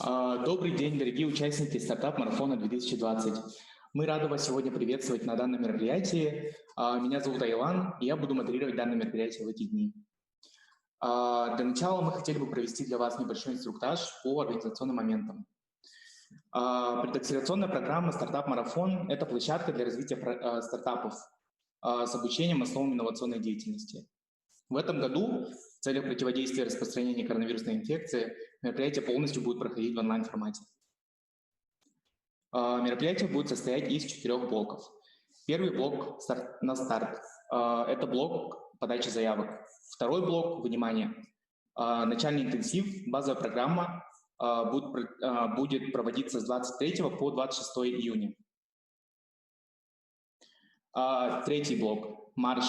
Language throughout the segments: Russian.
Добрый день, дорогие участники стартап-марафона 2020. Мы рады вас сегодня приветствовать на данном мероприятии. Меня зовут Айлан, и я буду модерировать данное мероприятие в эти дни. Для начала мы хотели бы провести для вас небольшой инструктаж по организационным моментам. Предакселерационная программа «Стартап-марафон» — это площадка для развития стартапов с обучением основам инновационной деятельности. В этом году в целях противодействия распространению коронавирусной инфекции мероприятие полностью будет проходить в онлайн-формате. Мероприятие будет состоять из 4 блоков. Первый блок на старт – это блок подачи заявок. Второй блок – внимание. Начальный интенсив, базовая программа будет проводиться с 23 по 26 июня. Третий блок – марш.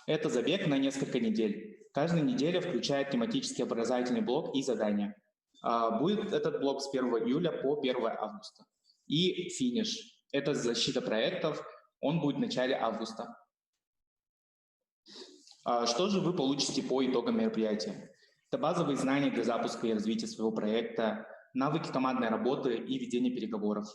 Это забег на несколько недель. Каждая неделя включает тематический образовательный блок и задания. Будет этот блок с 1 июля по 1 августа. И финиш – это защита проектов, он будет в начале августа. Что же вы получите по итогам мероприятия? Это базовые знания для запуска и развития своего проекта, навыки командной работы и ведения переговоров,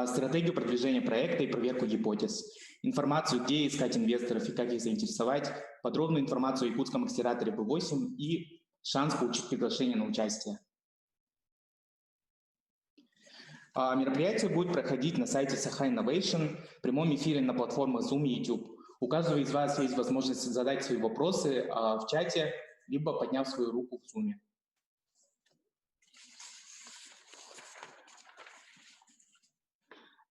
стратегию продвижения проекта и проверку гипотез, информацию, где искать инвесторов и как их заинтересовать, подробную информацию о якутском акселераторе B8 и шанс получить приглашение на участие. Мероприятие будет проходить на сайте Saha Innovation, в прямом эфире на платформах Zoom и YouTube. У каждого из вас есть возможность задать свои вопросы в чате, либо подняв свою руку в Zoom.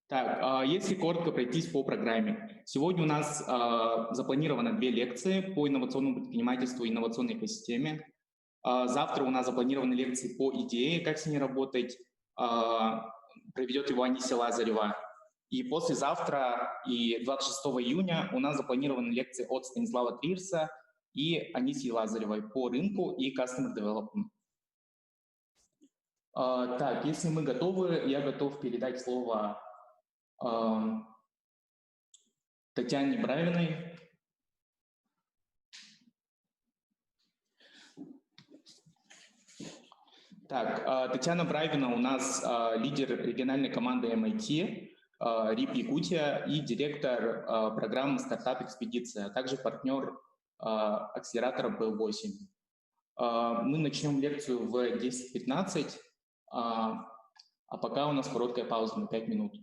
Так, если коротко пройтись по программе. Сегодня у нас запланировано 2 лекции по инновационному предпринимательству и инновационной экосистеме. Завтра у нас запланированы лекции по идее, как с ней работать. Проведет его Анисия Лазарева. И послезавтра, и 26 июня, у нас запланированы лекции от Станислава Трирса и Анисии Лазаревой по рынку и Customer Development. Так, если мы готовы, я готов передать слово Татьяне Бравиной. Так, Татьяна Бравина у нас лидер региональной команды MIT, РИП Якутия и директор программы «Стартап Экспедиция», а также партнер акселератора B8. Мы начнем лекцию в 10:15, а пока у нас короткая пауза на 5 минут.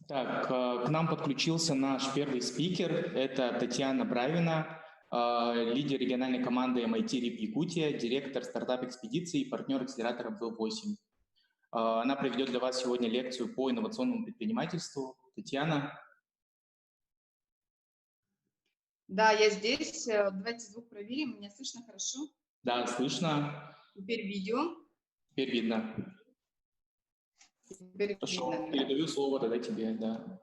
Так, к нам подключился наш первый спикер, это Татьяна Бравина, лидер региональной команды MIT RIP Якутия, директор стартап-экспедиции и партнер акселератора V8. Она проведет для вас сегодня лекцию по инновационному предпринимательству. Татьяна. Да, я здесь. Давайте звук проверим. Меня слышно хорошо? Да, слышно. Теперь видео. Теперь видно. Теперь Хорошо, видно. передаю слово тогда тебе, да.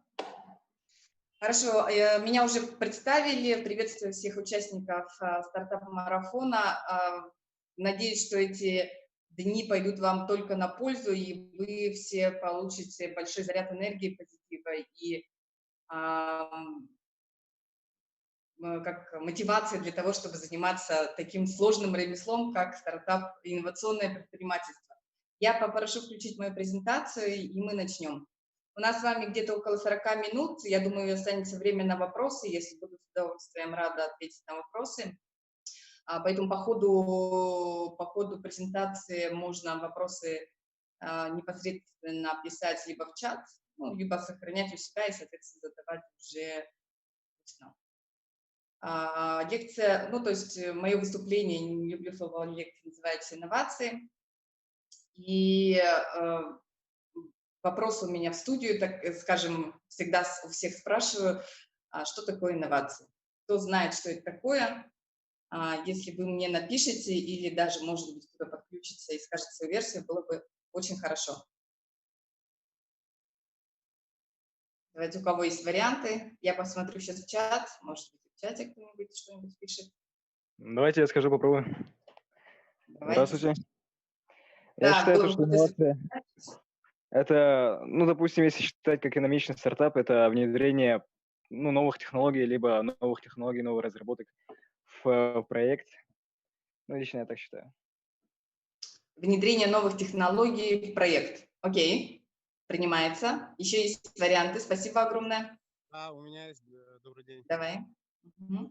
Хорошо, меня уже представили. Приветствую всех участников стартап-марафона. Надеюсь, что эти дни пойдут вам только на пользу, и вы все получите большой заряд энергии, позитива и как мотивация для того, чтобы заниматься таким сложным ремеслом, как стартап и инновационное предпринимательство. Я попрошу включить мою презентацию, и мы начнем. У нас с вами где-то около 40 минут. Я думаю, останется время на вопросы. Если буду с удовольствием рада ответить на вопросы. Поэтому по ходу презентации можно вопросы непосредственно писать либо в чат, либо сохранять у себя и, соответственно, задавать уже устно. Лекция, то есть мое выступление, не люблю слово лекция, называется «Инновации». И вопрос у меня в студию, так скажем, всегда у всех спрашиваю, что такое инновации? Кто знает, что это такое? Если вы мне напишите или даже, может быть, кто-то подключится и скажет свою версию, было бы очень хорошо. Давайте, у кого есть варианты, я посмотрю сейчас в чат, может быть, в чате кто-нибудь что-нибудь пишет. Давайте я скажу, попробую. Давайте. Здравствуйте. Да, Я считаю, что инновация – это, допустим, если считать как экономичный стартап, это внедрение новых технологий, либо новых технологий, новых разработок в проект. Лично я так считаю. Внедрение новых технологий в проект. Окей, принимается. Еще есть варианты. Спасибо огромное. Да, у меня есть. Добрый день. Давай.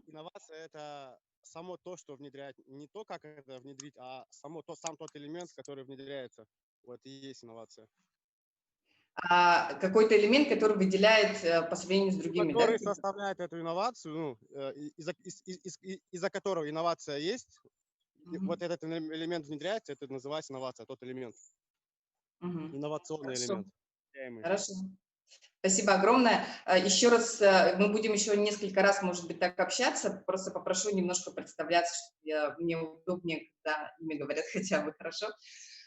Инновация – это само то, что внедряет, не то, как это внедрить, а сам тот элемент, который внедряется. Вот и есть инновация. Какой-то элемент, который выделяет по сравнению с другими, который да? составляет эту инновацию, из-за которого инновация есть, вот этот элемент внедряется, это называется инновация, тот элемент. Инновационный элемент. Хорошо. Спасибо огромное. Еще раз, мы будем еще несколько раз, может быть, так общаться. Просто попрошу немножко представляться, чтобы мне удобнее, когда имя говорят хотя бы, хорошо?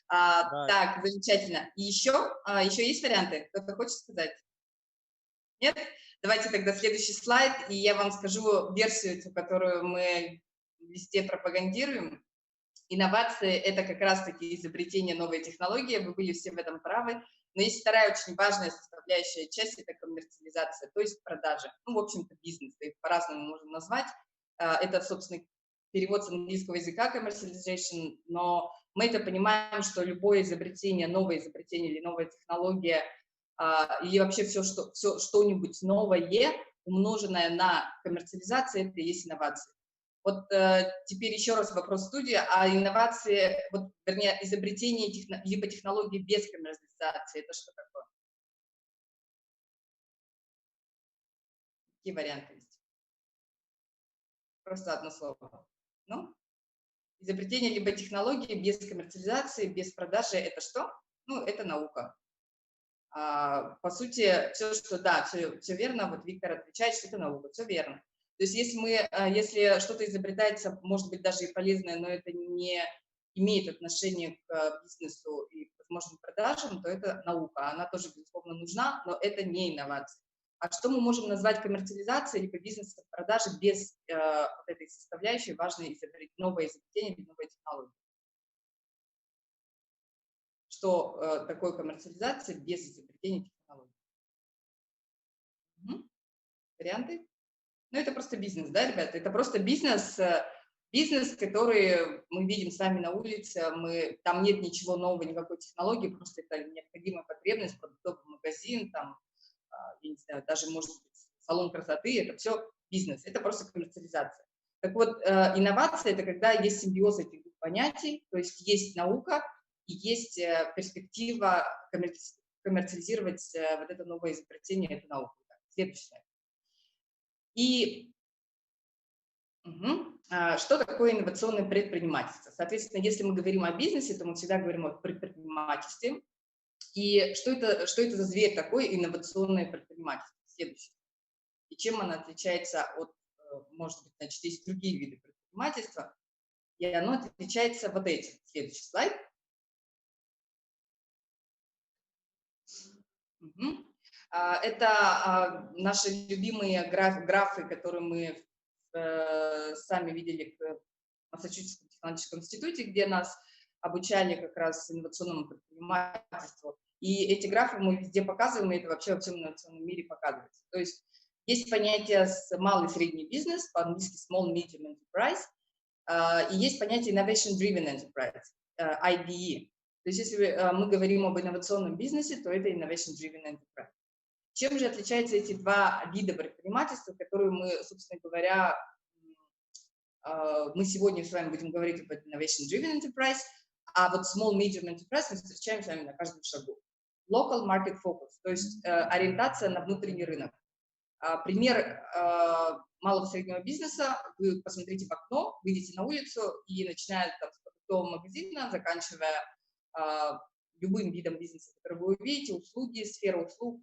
Да. Так, замечательно. И еще есть варианты? Кто-то хочет сказать? Нет? Давайте тогда следующий слайд, и я вам скажу версию, которую мы везде пропагандируем. Инновации – это как раз-таки изобретение новой технологии, вы были все в этом правы. Но есть вторая очень важная составляющая часть – это коммерциализация, то есть продажи. В общем-то, бизнес, их по-разному можем назвать. Это, собственно, перевод с английского языка commercialization, но мы это понимаем, что любое изобретение, новое изобретение или новая технология, или вообще все что-нибудь новое, умноженное на коммерциализацию, это и есть инновации. Вот теперь еще раз вопрос в студии, а инновации, вернее, изобретение либо технологии без коммерциализации, это что такое? Какие варианты есть? Просто одно слово. Изобретение либо технологии без коммерциализации, без продажи, это что? Это наука. По сути, все верно, вот Виктор отвечает, что это наука, все верно. То есть если что-то изобретается, может быть, даже и полезное, но это не имеет отношения к бизнесу и к возможным продажам, то это наука. Она тоже, безусловно, нужна, но это не инновация. А что мы можем назвать коммерциализацией либо бизнесом продажи без вот этой составляющей важной новое изобретение или новая технология? Что такое коммерциализация без изобретения технологий? Варианты? Это просто бизнес, да, ребята? Это просто бизнес, который мы видим сами на улице, там нет ничего нового, никакой технологии, просто это необходимая потребность, продуктовый магазин, там, я не знаю, даже, может быть, салон красоты, это все бизнес, это просто коммерциализация. Так вот, инновация – это когда есть симбиоз этих двух понятий, то есть есть наука и есть перспектива коммерциализировать вот это новое изобретение, эту науку. Следующий слайд. И что такое инновационное предпринимательство? Соответственно, если мы говорим о бизнесе, то мы всегда говорим о предпринимательстве. И что это за зверь такой, инновационное предпринимательство? Следующий. И чем оно отличается от, может быть, значит, есть другие виды предпринимательства, и оно отличается вот этим. Следующий слайд. Это наши любимые графы, которые мы сами видели в Массачусетском технологическом институте, где нас обучали как раз инновационному предпринимательству. И эти графы мы везде показываем, и это вообще во всем инновационном мире показывается. То есть понятие малый и средний бизнес, по-английски small medium enterprise, и есть понятие innovation driven enterprise, IDE. То есть если мы говорим об инновационном бизнесе, то это innovation driven enterprise. Чем же отличаются эти два вида предпринимательства, которые мы, собственно говоря, мы сегодня с вами будем говорить об Innovation Driven Enterprise, а вот Small Medium Enterprise мы встречаем с вами на каждом шагу. Local Market Focus, то есть ориентация на внутренний рынок. Пример малого и среднего бизнеса: вы посмотрите в окно, выйдете на улицу и начиная там, с продуктового магазина, заканчивая любым видом бизнеса, который вы увидите, услуги, сфера услуг,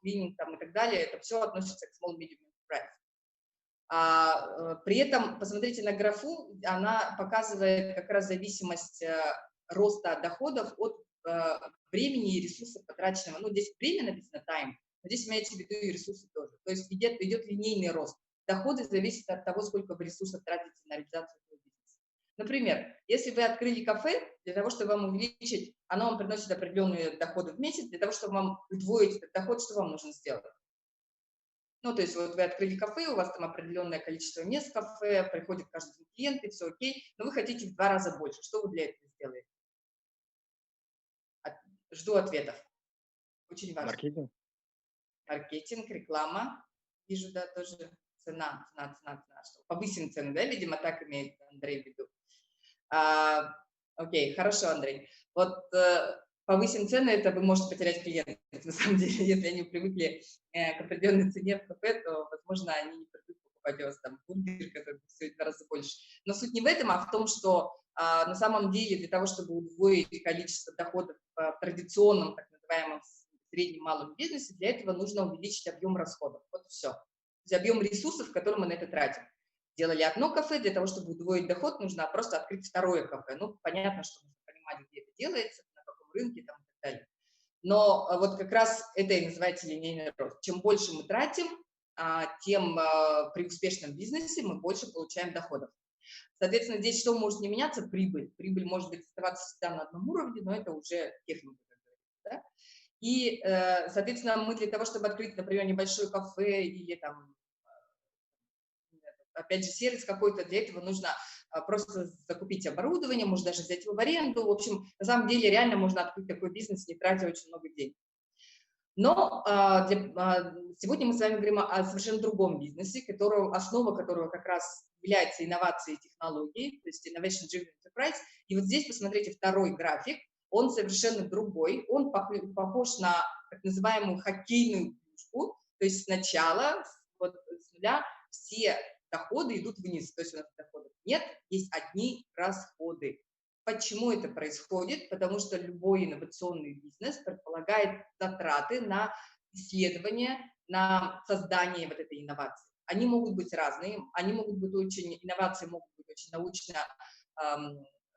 клининг там, и так далее, это все относится к Small Medium Enterprise. При этом, посмотрите на графу, она показывает как раз зависимость роста доходов от времени и ресурсов потраченного. Ну, здесь время написано time, но здесь имеется в виду и ресурсы тоже. То есть идет линейный рост. Доходы зависят от того, сколько вы ресурсов тратите на реализацию этого бизнеса. Например, если вы открыли кафе, для того, чтобы вам увеличить, оно вам приносит определенные доходы в месяц, для того, чтобы вам удвоить этот доход, что вам нужно сделать? Ну, то есть вот вы открыли кафе, у вас там определенное количество мест в кафе, приходит каждый день клиент, и все окей, но вы хотите в 2 раза больше. Что вы для этого сделаете? Жду ответов. Очень важно. Маркетинг. Маркетинг, реклама. Вижу, да, тоже цена. Что? Повысим цену, да, видимо, так имеет Андрей в виду. Окей, хорошо, Андрей. Вот повысим цены, это вы можете потерять клиентов. На самом деле, если они привыкли к определенной цене в кафе, то, возможно, они не придут покупать у вас там бургер, который стоит в 2 раза больше. Но суть не в этом, а в том, что на самом деле для того, чтобы удвоить количество доходов в традиционном, так называемом, среднем малом бизнесе, для этого нужно увеличить объем расходов. Вот и все. То есть объем ресурсов, которые мы на это тратим. Делали одно кафе, для того, чтобы удвоить доход, нужно просто открыть второе кафе. Ну, понятно, что нужно понимать, где это делается, на каком рынке там, и так далее. Но вот как раз это и называется линейный рост. Чем больше мы тратим, тем при успешном бизнесе мы больше получаем доходов. Соответственно, здесь что может не меняться? Прибыль. Прибыль может быть оставаться всегда на одном уровне, но это уже техника. Да? И, соответственно, мы для того, чтобы открыть, например, небольшое кафе или там, опять же, сервис какой-то, для этого нужно просто закупить оборудование, можно даже взять его в аренду. В общем, на самом деле реально можно открыть такой бизнес, не тратя очень много денег. Но сегодня мы с вами говорим о совершенно другом бизнесе, основа которого как раз является инновацией и технологией, то есть Innovation Driven Enterprise. И вот здесь посмотрите второй график, он совершенно другой, он похож на так называемую хоккейную клюшку, то есть сначала, вот с нуля, все доходы идут вниз, то есть у нас доходов нет, есть одни расходы. Почему это происходит? Потому что любой инновационный бизнес предполагает затраты на исследование, на создание вот этой инновации. Они могут быть разные, инновации могут быть очень научно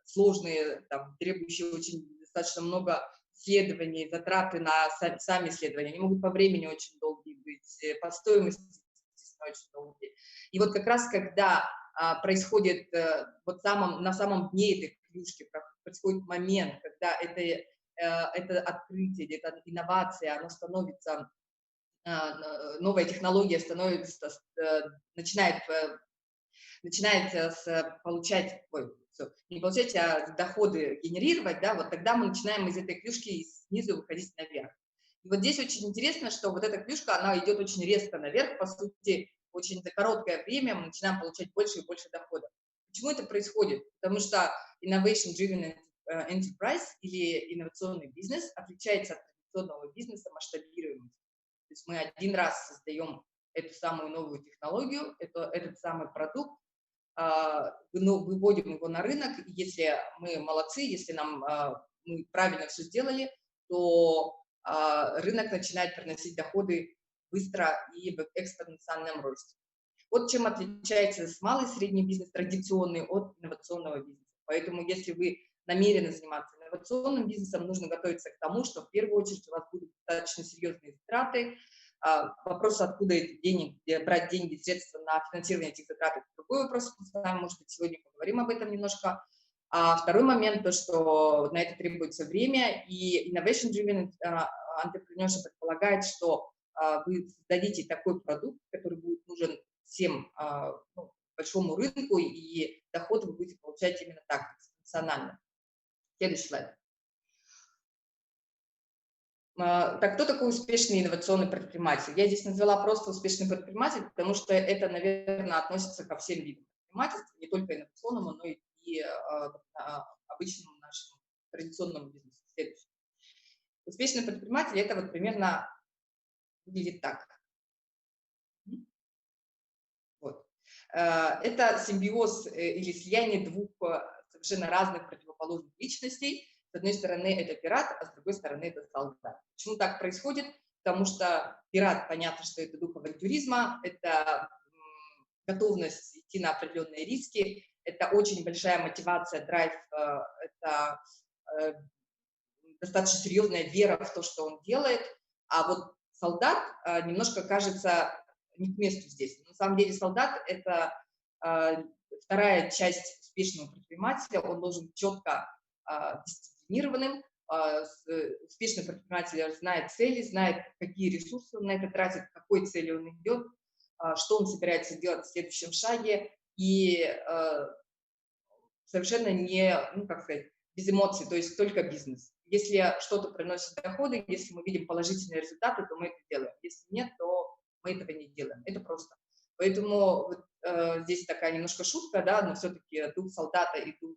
сложные, там, требующие очень достаточно много исследований, затраты на сами исследования. Они могут по времени очень долгие быть, по стоимости очень долгие. И вот как раз когда происходит на самом дне этой клюшки, происходит момент, когда это открытие, это инновация, оно становится, новая технология начинает доходы генерировать, да, вот тогда мы начинаем из этой клюшки снизу выходить наверх. И вот здесь очень интересно, что вот эта клюшка, она идет очень резко наверх, по сути, очень за короткое время мы начинаем получать больше и больше доходов. Почему это происходит? Потому что Innovation Driven Enterprise или инновационный бизнес отличается от инновационного бизнеса масштабируемость. То есть мы один раз создаем эту самую новую технологию, этот самый продукт, выводим его на рынок, и если мы молодцы, если мы правильно все сделали, то рынок начинает приносить доходы быстро и в экспоненциальном росте. Вот чем отличается малый и средний бизнес традиционный от инновационного бизнеса. Поэтому если вы намерены заниматься инновационным бизнесом, нужно готовиться к тому, что в первую очередь у вас будут достаточно серьезные затраты. Вопрос, откуда брать деньги, средства на финансирование этих затрат, это другой вопрос. Мы с вами, может быть, сегодня поговорим об этом немножко. А второй момент, то, что на это требуется время, и innovation-driven entrepreneurship предполагает, что вы создадите такой продукт, который будет нужен всем большому рынку, и доход вы будете получать именно так, экспоненциально. Следующий слайд. Так, кто такой успешный инновационный предприниматель? Я здесь назвала просто успешный предприниматель, потому что это, наверное, относится ко всем видам предпринимательства, не только инновационному, но и обычному нашему традиционному бизнесу. Следующий. Успешный предприниматель – это вот примерно выглядит так. Вот. Это симбиоз или слияние двух совершенно разных противоположных личностей. С одной стороны, это пират, а с другой стороны, это солдат. Почему так происходит? Потому что пират, понятно, что это дух авантюризма, это готовность идти на определенные риски, это очень большая мотивация, драйв, это достаточно серьезная вера в то, что он делает. А вот солдат немножко кажется не к месту здесь. На самом деле солдат – это вторая часть успешного предпринимателя. Он должен быть четко дисциплинированным. Успешный предприниматель знает цели, знает, какие ресурсы он на это тратит, к какой цели он идет, что он собирается делать в следующем шаге. И совершенно не, без эмоций, то есть только бизнес. Если что-то приносит доходы, если мы видим положительные результаты, то мы это делаем. Если нет, то мы этого не делаем. Это просто. Поэтому здесь такая немножко шутка, да, но все-таки дух солдата и дух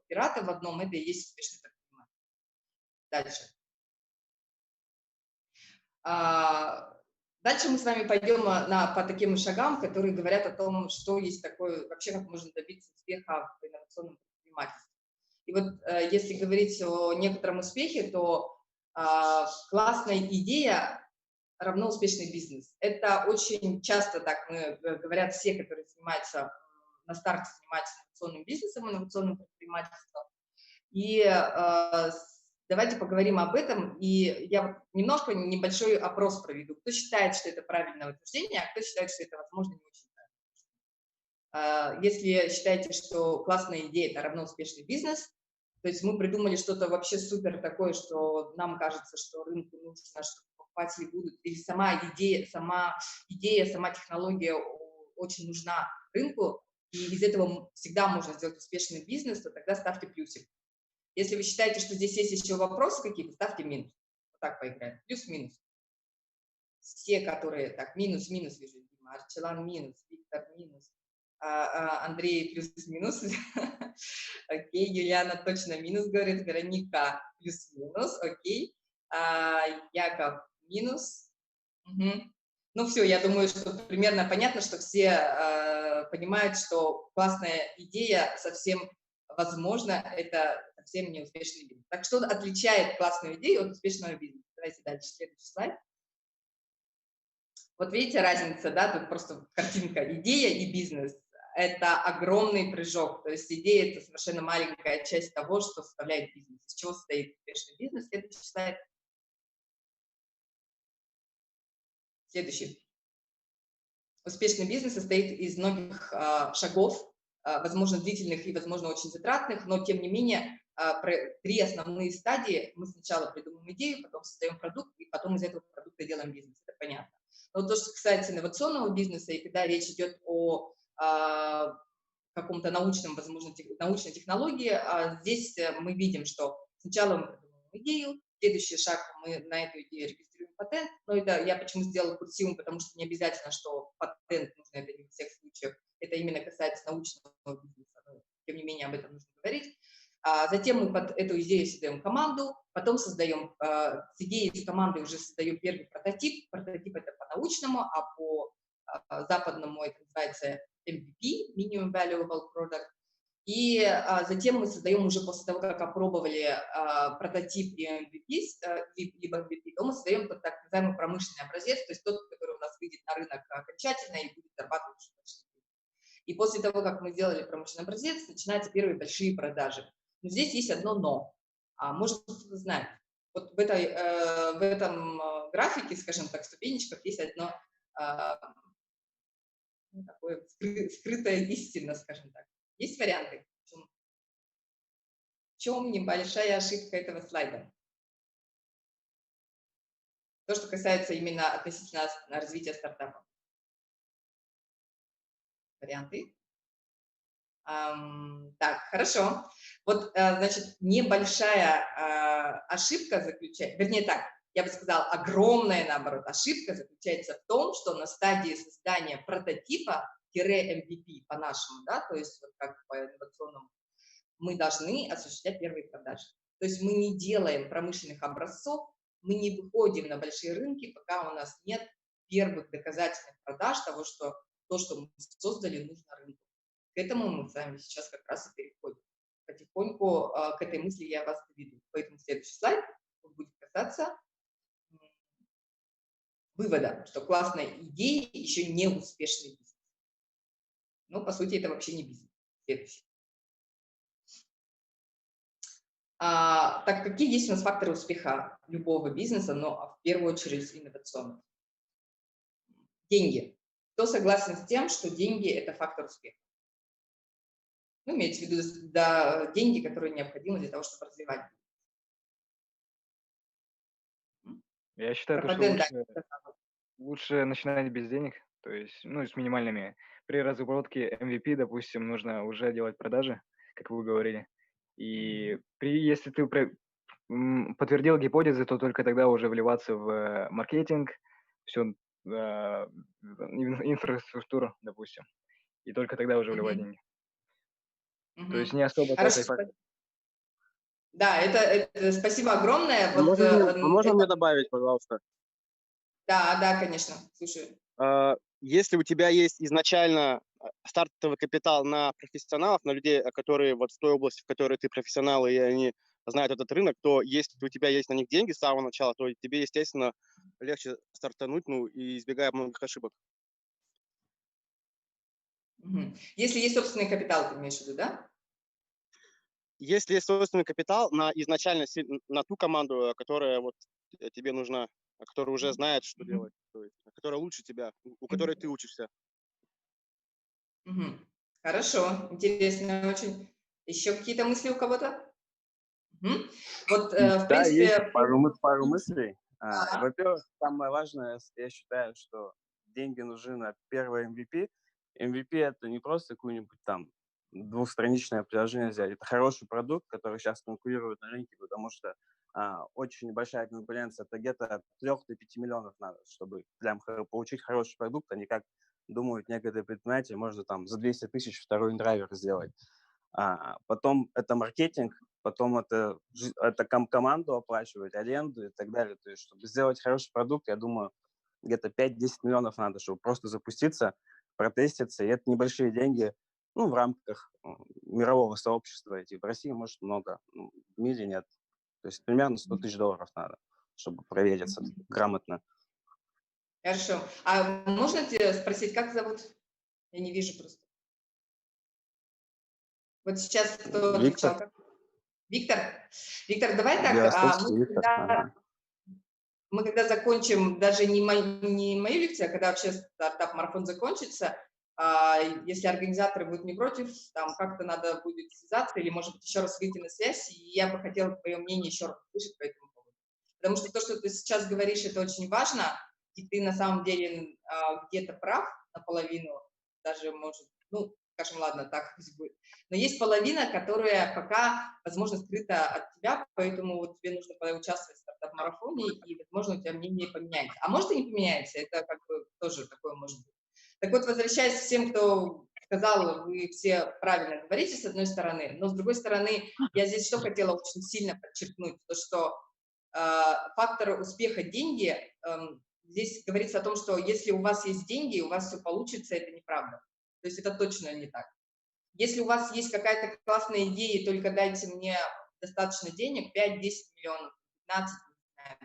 пирата в одном – это и есть успешный предприниматель. Дальше. Дальше мы с вами пойдем по таким шагам, которые говорят о том, что есть такое, вообще как можно добиться успеха в инновационном предпринимательстве. И вот если говорить о некотором успехе, то классная идея равно успешный бизнес. Это очень часто так говорят все, которые занимаются на старте инновационным бизнесом, инновационным предпринимательством. И давайте поговорим об этом. И я немножко небольшой опрос проведу. Кто считает, что это правильное утверждение, а кто считает, что это, возможно, не очень правильно. Если считаете, что классная идея – это равно успешный бизнес, то есть мы придумали что-то вообще супер такое, что нам кажется, что рынку нужно, что покупатели будут, или сама идея, сама технология очень нужна рынку, и из этого всегда можно сделать успешный бизнес, то тогда ставьте плюсик. Если вы считаете, что здесь есть еще вопросы какие-то, ставьте минус. Вот так поиграем. Плюс-минус. Все, которые... Так, минус-минус вижу. Дима, Арчелан минус, Виктор минус, Андрей плюс-минус. Окей, Юлиана точно минус говорит, Вероника плюс-минус, окей. Яков минус. Угу. Ну все, я думаю, что примерно понятно, что все понимают, что классная идея совсем возможно, это совсем не успешный бизнес. Так что отличает классную идею от успешного бизнеса? Давайте дальше, следующий слайд. Вот видите разница, да, тут просто картинка. Идея и бизнес – это огромный прыжок. То есть идея – это совершенно маленькая часть того, что составляет бизнес. Из чего состоит успешный бизнес? Следующий слайд. Следующий. Успешный бизнес состоит из многих шагов, возможно, длительных и, возможно, очень затратных, но, тем не менее, три основные стадии. Мы сначала придумываем идею, потом создаем продукт, и потом из этого продукта делаем бизнес. Это понятно. Но то, что касается инновационного бизнеса, и когда речь идет о каком-то научном, возможно, научной технологии, здесь мы видим, что сначала мы придумываем идею, следующий шаг мы на эту идею регистрируем патент. Но это я почему сделала курсивом, потому что не обязательно, что патент нужно, это не во всех случаях. Это именно касается научного бизнеса. Но, тем не менее, об этом нужно говорить. Затем мы под эту идею создаем команду, потом создаем, с идеей, с командой уже создаем первый прототип. Прототип это по-научному, а по-западному это называется MVP, Minimum Valuable Product. И затем мы создаем уже после того, как опробовали прототип и MVP, либо MVP, то мы создаем тот так называемый промышленный образец, то есть тот, который у нас выйдет на рынок окончательно и будет зарабатывать уже большие деньги. И после того, как мы сделали промышленный образец, начинаются первые большие продажи. Но здесь есть одно «но». Может, кто-то знает. Вот в этом графике, скажем так, ступенечках есть одно такое скрытая истина, скажем так. Есть варианты? В чем небольшая ошибка этого слайда? То, что касается именно относительно развития стартапа. Варианты? Так, хорошо. Вот, значит, небольшая ошибка заключается, вернее так, я бы сказала, огромная, наоборот, ошибка заключается в том, что на стадии создания прототипа-MVP по-нашему, да, то есть вот как по инновационному, мы должны осуществлять первые продажи. То есть мы не делаем промышленных образцов, мы не выходим на большие рынки, пока у нас нет первых доказательных продаж того, что то, что мы создали, нужно рынку. К этому мы с вами сейчас как раз и переходим. Потихоньку к этой мысли я вас доведу. Поэтому следующий слайд будет касаться вывода, что классная идея еще не успешный бизнес. Но, по сути, это вообще не бизнес. Следующий. Так, какие есть у нас факторы успеха любого бизнеса, но в первую очередь инновационного? Деньги. Кто согласен с тем, что деньги – это фактор успеха? Ну, имеется в виду деньги, которые необходимы для того, чтобы развивать. Я считаю, что лучше начинать без денег, то есть, ну, с минимальными. При разработке MVP, допустим, нужно уже делать продажи, как вы говорили. И если ты подтвердил гипотезы, то только тогда уже вливаться в маркетинг, всю инфраструктуру, допустим. И только тогда уже вливать деньги. То есть не особо... Да, это спасибо огромное. Можно мне добавить, пожалуйста? Да, конечно, слушаю. Если у тебя есть изначально стартовый капитал на профессионалов, на людей, которые вот в той области, в которой ты профессионал, и они знают этот рынок, то если у тебя есть на них деньги с самого начала, то тебе, естественно, легче стартануть, ну, и избегая многих ошибок. Если есть собственный капитал, ты имеешь в виду, да? Если есть собственный капитал изначально на ту команду, которая вот тебе нужна, которая уже знает, что делать, то есть, которая лучше тебя, у которой ты учишься. Хорошо, интересно очень. Еще какие-то мысли у кого-то? Вот, в Да, принципе... есть пару мыслей. Во-первых, самое важное, я считаю, что деньги нужны на первый MVP. MVP – это не просто какую-нибудь там двухстраничное приложение взять. Это хороший продукт, который сейчас конкурирует на рынке, потому что очень большая конкуренция. Это где-то от 3 до 5 миллионов надо, чтобы прям получить хороший продукт, а не как думают некоторые предприниматели, можно там за 200 тысяч второй драйвер сделать. Потом это маркетинг, потом это команду оплачивать, аренду и так далее. То есть, чтобы сделать хороший продукт, я думаю, где-то 5-10 миллионов надо, чтобы просто запуститься, протеститься. И это небольшие деньги, ну, в рамках мирового сообщества. В России, может, много, в мире нет. То есть примерно 100 тысяч долларов надо, чтобы провериться грамотно. Хорошо. А можно тебя спросить, как зовут? Я не вижу просто. Вот сейчас кто отвечал? Виктор? Виктор, давай так. Мы когда закончим, даже не мою лекцию, а когда вообще стартап-марафон закончится, если организаторы будут не против, там как-то надо будет связаться или, может быть, еще раз выйти на связь, и я бы хотела твое мнение еще раз услышать по этому поводу. Потому что то, что ты сейчас говоришь, это очень важно, и ты на самом деле где-то прав наполовину, даже, может, ну, скажем, ладно, так пусть будет. Но есть половина, которая пока, возможно, скрыта от тебя, поэтому вот тебе нужно поучаствовать в стартап-марафоне, и, возможно, у тебя мнение поменяется. А может, и не поменяется, это как бы тоже такое может быть. Так вот, возвращаясь к всем, кто сказала, вы все правильно говорите, с одной стороны, но с другой стороны, я здесь что хотела очень сильно подчеркнуть, то что фактор успеха деньги, здесь говорится о том, что если у вас есть деньги, у вас все получится, это неправда. То есть это точно не так. Если у вас есть какая-то классная идея, только дайте мне достаточно денег, 5-10 миллионов, 15, не знаю,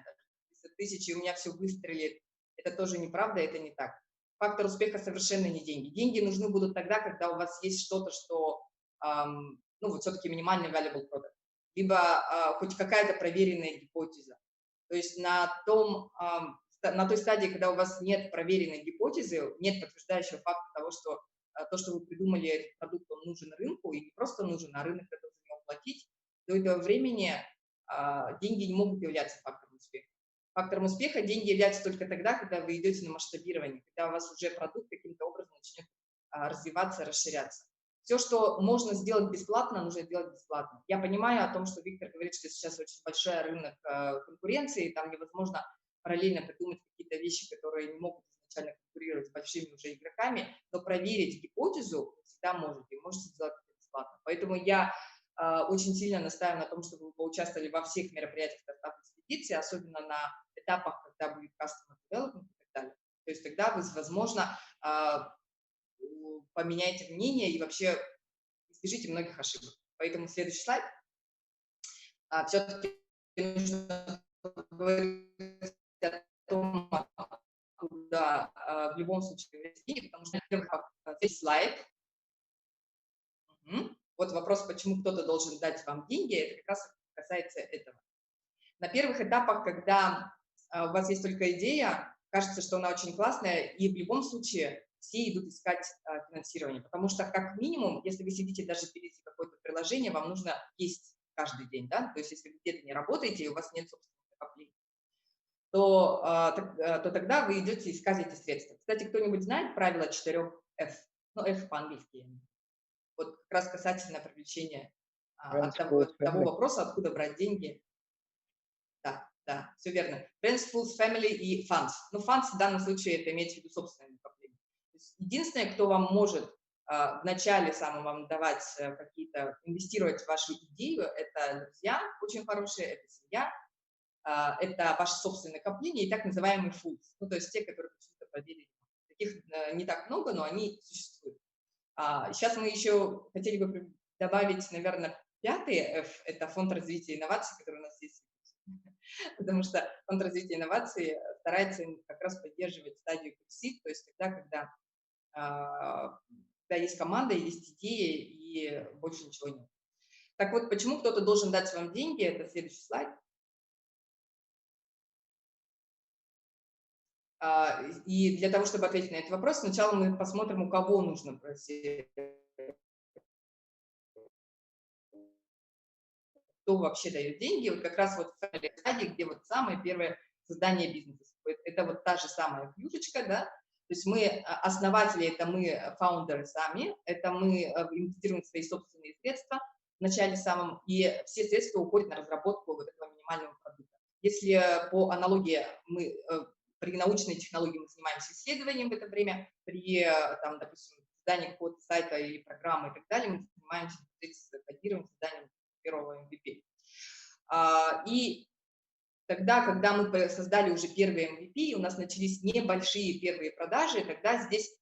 50 тысяч, и у меня все выстрелит, это тоже неправда, это не так. Фактор успеха совершенно не деньги. Деньги нужны будут тогда, когда у вас есть что-то, что, ну, вот все-таки минимальный valuable product, либо хоть какая-то проверенная гипотеза. То есть на той стадии, когда у вас нет проверенной гипотезы, нет подтверждающего факта того, что то, что вы придумали, этот продукт, он нужен рынку, и не просто нужен, а рынок готов за него платить, до этого времени деньги не могут являться фактором успеха. Фактором успеха деньги являются только тогда, когда вы идете на масштабирование, когда у вас уже продукт каким-то образом начнет развиваться, расширяться. Все, что можно сделать бесплатно, нужно делать бесплатно. Я понимаю о том, что Виктор говорит, что сейчас очень большой рынок конкуренции, там невозможно параллельно придумать какие-то вещи, которые не могут изначально конкурировать с большими уже игроками, но проверить гипотезу вы всегда можете, и можете сделать это бесплатно. Поэтому я очень сильно настаиваю на том, чтобы вы поучаствовали во всех мероприятиях стартап-экспедиции, особенно на этапах, когда будет customer development и так далее. То есть тогда вы, возможно, поменяйте мнение и вообще избежите многих ошибок. Поэтому следующий слайд. Все-таки нужно говорить о том, куда в любом случае вести, потому что здесь слайд. Вот вопрос, почему кто-то должен дать вам деньги, это как раз касается этого. На первых этапах, когда у вас есть только идея, кажется, что она очень классная, и в любом случае все идут искать финансирование, потому что как минимум, если вы сидите даже перед какое-то приложение, вам нужно есть каждый день, да, то есть если вы где-то не работаете и у вас нет собственных накоплений, то тогда вы идете искать эти средства. Кстати, кто-нибудь знает правило 4 F? Ну, F по-английски. Вот как раз касательно привлечения того вопроса, откуда брать деньги. Да, все верно. Friends, Fools, Family и Funds. Ну, Funds в данном случае это имеется в виду собственное накопление. Единственное, кто вам может в начале самом вам давать какие-то, инвестировать в вашу идею, это друзья очень хорошие, это семья, это ваше собственное накопление и так называемые fools, ну, то есть те, которые почему-то поверили. Таких не так много, но они существуют. Сейчас мы еще хотели бы добавить, наверное, 5-й F, это фонд развития инноваций, который у нас есть. Потому что фонд развития инноваций старается как раз поддерживать стадию Seed, то есть тогда, когда есть команда, есть идеи и больше ничего нет. Так вот, почему кто-то должен дать вам деньги, это следующий слайд. И для того, чтобы ответить на этот вопрос, сначала мы посмотрим, у кого нужно просить, кто вообще дает деньги. Вот как раз вот в стадии, где вот самое первое создание бизнеса. Это вот та же самая клюшечка, да, то есть мы основатели, это мы фаундеры сами, это мы инвестируем свои собственные средства в начале самом, и все средства уходят на разработку вот этого минимального продукта. Если по аналогии мы при научной технологии мы занимаемся исследованием в это время, при, там, допустим, создании какого-то сайта или программы и так далее, мы занимаемся кодированием, созданием первого MVP. И тогда, когда мы создали уже первый MVP, у нас начались небольшие первые продажи, тогда здесь,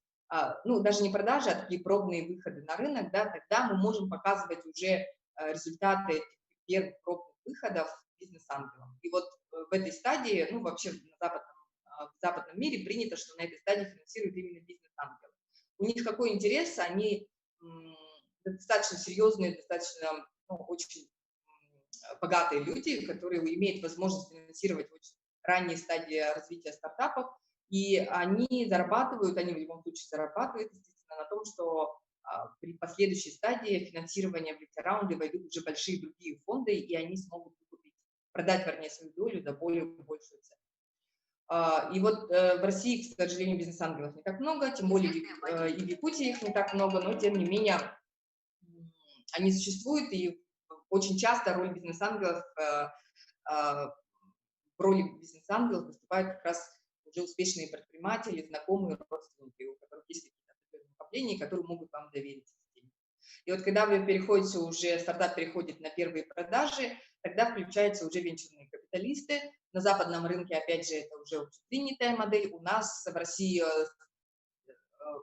ну, даже не продажи, а такие пробные выходы на рынок, да, тогда мы можем показывать уже результаты этих первых пробных выходов бизнес-ангелам. И вот в этой стадии, ну, вообще в западном мире принято, что на этой стадии финансируют именно бизнес-ангелы. У них какой интерес? Они достаточно серьезные, достаточно, ну, очень богатые люди, которые имеют возможность финансировать очень ранние стадии развития стартапов, и они зарабатывают, они в любом случае зарабатывают, естественно, на том, что при последующей стадии финансирования в эти раунды войдут уже большие другие фонды, и они смогут продать, вернее, свою долю за более большую цену. И вот в России, к сожалению, бизнес-ангелов не так много, тем более и в Якутии их не так много, но тем не менее они существуют, и очень часто роль бизнес-ангелов, в роли бизнес-ангелов выступают как раз уже успешные предприниматели, знакомые, родственники, у которых есть какие-то накопления, которые могут вам доверить. И вот когда вы переходите уже, стартап переходит на первые продажи, тогда включаются уже венчурные капиталисты. На западном рынке, опять же, это уже общепринятая модель. У нас в России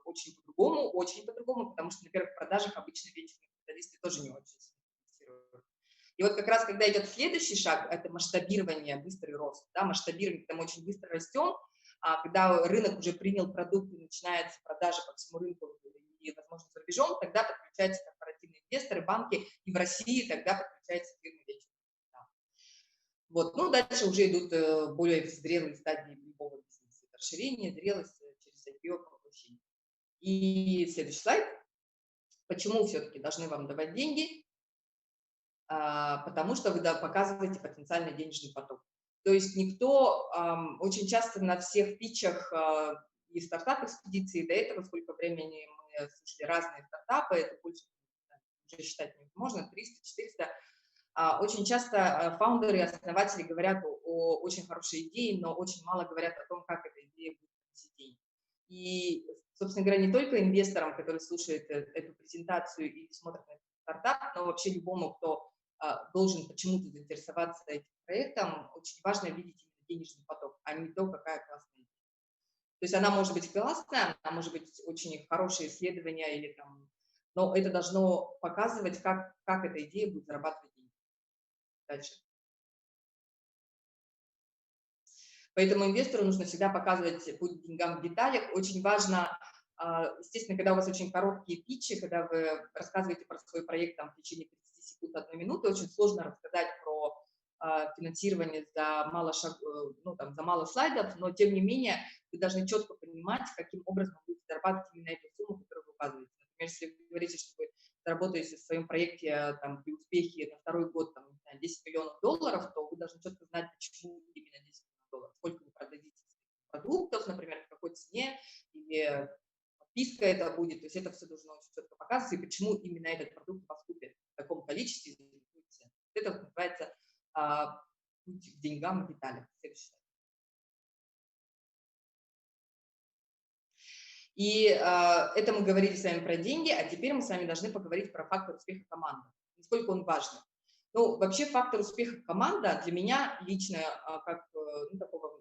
очень по-другому, потому что на первых продажах обычно венчурные капиталисты тоже не очень инвестируют. И вот как раз, когда идет следующий шаг, это масштабирование, быстрый рост. Да, масштабирование, когда мы очень быстро растем, а когда рынок уже принял продукт и начинается продажа по всему рынку и, возможно, за рубежом, тогда подключаются корпоративные инвесторы, банки, и в России тогда подключаются фирмы венчурных. Вот. Ну, дальше уже идут более зрелые стадии любого бизнеса. Расширение, зрелость через IPO, повышение. И следующий слайд. Почему все-таки должны вам давать деньги? Потому что вы показываете потенциальный денежный поток. То есть никто, очень часто на всех питчах и стартап-экспедиции до этого, сколько времени мы слушали разные стартапы, это больше, уже считать невозможно, 300-400, очень часто фаундеры и основатели говорят о очень хорошей идее, но очень мало говорят о том, как эта идея будет приносить деньги. И, собственно говоря, не только инвесторам, которые слушают эту презентацию и смотрят на этот стартап, но вообще любому, кто должен почему-то заинтересоваться этим проектом, очень важно видеть именно денежный поток, а не то, какая классная идея. То есть она может быть классная, она может быть очень хорошее исследование, или там, но это должно показывать, как эта идея будет зарабатывать деньги. Дальше. Поэтому инвестору нужно всегда показывать путь к деньгам в деталях. Очень важно, естественно, когда у вас очень короткие питчи, когда вы рассказываете про свой проект там, в течение 30 секунд, 1 минуты, очень сложно рассказать про финансирование за мало слайдов, но тем не менее вы должны четко понимать, каким образом вы будете зарабатывать именно эту сумму, которую вы указываете. Например, если вы говорите, что вы заработаете в своем проекте там, при успехе на 2-й год там, 10 миллионов долларов, то вы должны четко знать, почему именно 10 миллионов долларов, сколько вы продадите продуктов, например, в какой цене, или подписка это будет, то есть это все должно очень четко показываться, и почему именно этот продукт вас купит в таком количестве. Это называется путь к деньгам в деталях. И это мы говорили с вами про деньги, а теперь мы с вами должны поговорить про фактор успеха команды. Насколько он важен. Ну, вообще фактор успеха команда для меня лично, как такого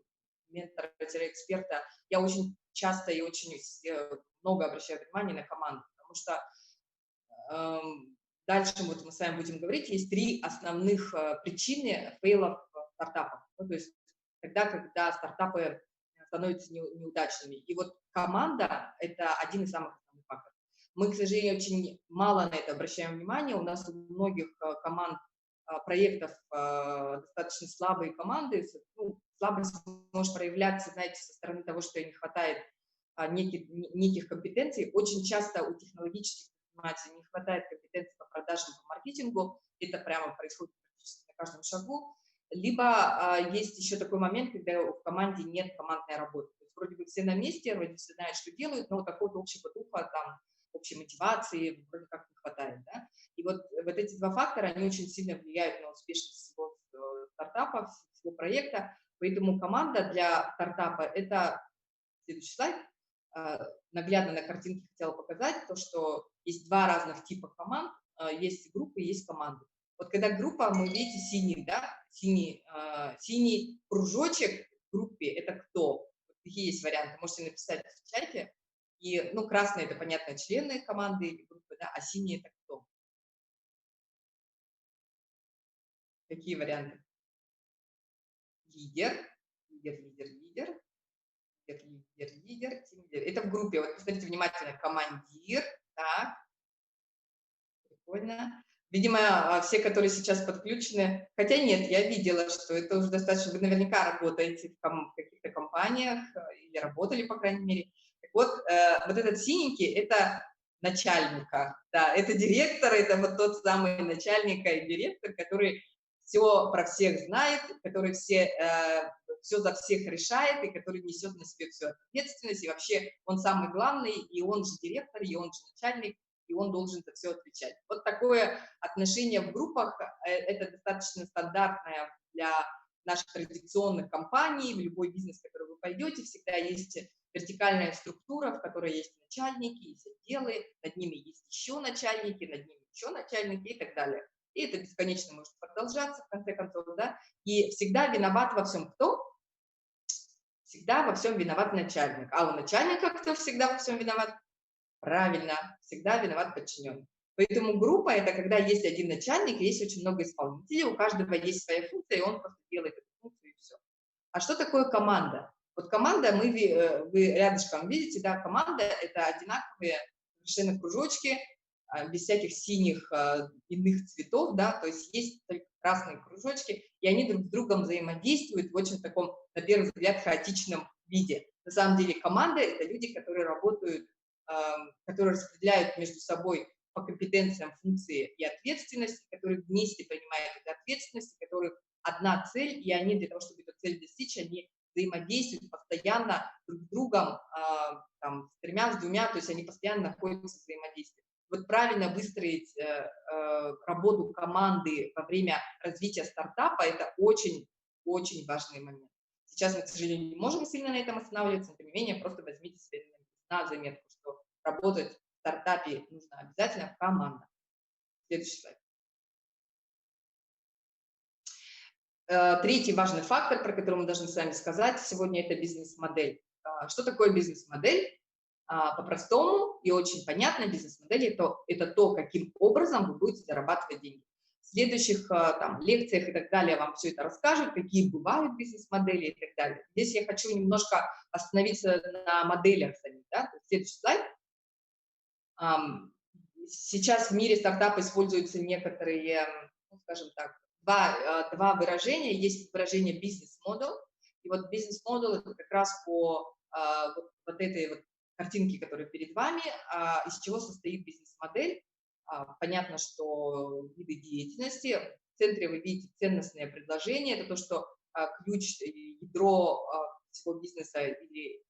ментора-эксперта, я очень часто и очень много обращаю внимания на команду, потому что дальше вот мы с вами будем говорить, есть 3 основных причины фейлов стартапов. Ну, то есть когда стартапы становятся неудачными. И вот команда – это один из самых основных факторов. Мы, к сожалению, очень мало на это обращаем внимание. У нас у многих команд, проектов достаточно слабые команды. Ну, слабость может проявляться, знаете, со стороны того, что не хватает неких компетенций. Очень часто у технологических предпринимателей не хватает компетенций по продажам, по маркетингу. Это прямо происходит практически на каждом шагу. Либо есть еще такой момент, когда в команде нет командной работы. То есть вроде бы все на месте, вроде все знают, что делают, но какого-то общего духа, там, общей мотивации вроде как не хватает. Да? И вот эти 2 фактора, они очень сильно влияют на успешность всего стартапа, всего проекта. Поэтому команда для стартапа – это, следующий слайд, наглядно на картинке хотела показать, то, что есть 2 разных типа команд, есть группы, есть команды. Вот когда группа, мы видите синий, да, синий кружочек в группе, это кто? Вот такие есть варианты, можете написать в чате. И, ну, красный – это, понятно, члены команды или группы, да, а синий – это кто? Какие варианты? Лидер. Это в группе. Вот посмотрите внимательно. Командир. Так. Прикольно. Видимо, все, которые сейчас подключены, хотя нет, я видела, что это уже достаточно, вы наверняка работаете в каких-то компаниях или работали, по крайней мере. Так вот, вот этот синенький – это начальника, да, это директор, это вот тот самый начальник и директор, который все про всех знает, который все за всех решает и который несет на себе всю ответственность, и вообще он самый главный, и он же директор, и он же начальник, и он должен за все отвечать. Вот такое отношение в группах, это достаточно стандартное для наших традиционных компаний, в любой бизнес, в который вы пойдете, всегда есть вертикальная структура, в которой есть начальники, есть отделы, над ними есть еще начальники, над ними еще начальники и так далее. И это бесконечно может продолжаться, в конце концов, да. И всегда виноват во всем кто? Всегда во всем виноват начальник. А у начальника кто всегда во всем виноват? Правильно, всегда виноват подчиненный. Поэтому группа – это когда есть один начальник, есть очень много исполнителей, у каждого есть своя функция, и он просто делает эту функцию, и все. А что такое команда? Вот команда, вы рядышком видите, да, команда – это одинаковые совершенно кружочки, без всяких синих иных цветов, да, то есть есть только красные кружочки, и они друг с другом взаимодействуют в очень таком, на первый взгляд, хаотичном виде. На самом деле команда – это люди, которые работают, которые распределяют между собой по компетенциям функции и ответственности, которые вместе принимают эту ответственность, у которых одна цель, и они для того, чтобы эту цель достичь, они взаимодействуют постоянно друг с другом, там, с тремя, с двумя, то есть они постоянно находятся в взаимодействии. Вот правильно выстроить работу команды во время развития стартапа – это очень-очень важный момент. Сейчас мы, к сожалению, не можем сильно на этом останавливаться, но тем не менее, просто возьмите себе на заметку, что работать в стартапе нужно обязательно команда. Следующий слайд. Третий важный фактор, про который мы должны с вами сказать сегодня, это бизнес-модель. Что такое бизнес-модель? По-простому и очень понятно, бизнес-модель это то, каким образом вы будете зарабатывать деньги. В следующих там, лекциях и так далее вам все это расскажут, какие бывают бизнес-модели и так далее. Здесь я хочу немножко остановиться на моделях самих. Да? Следующий слайд. Сейчас в мире стартапа используются некоторые, ну, скажем так, два выражения. Есть выражение бизнес-модел. И вот бизнес-модел это как раз по вот этой вот картинке, которая перед вами, из чего состоит бизнес-модель. Понятно, что виды деятельности. В центре вы видите ценностное предложение. Это то, что ключ, ядро всего бизнеса или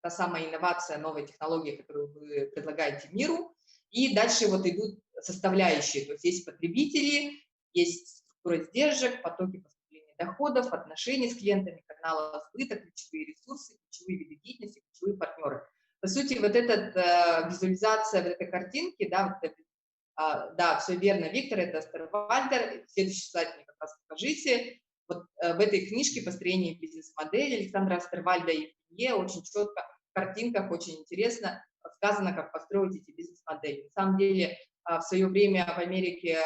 та самая инновация, новая технология, которую вы предлагаете миру. И дальше вот идут составляющие. То есть есть потребители, есть структура сдержек, потоки поступления доходов, отношения с клиентами, каналы сбыта, ключевые ресурсы, ключевые виды деятельности, ключевые партнеры. По сути, вот эта визуализация вот этой картинки, да, вот это, да, все верно, Виктор, это Астервальдер. Следующий слайд мне как раз покажите. Вот в этой книжке «Построение бизнес-модели» Александра Астервальда и Евгения очень четко в картинках, очень интересно рассказано, как построить эти бизнес-модели. На самом деле, в свое время в Америке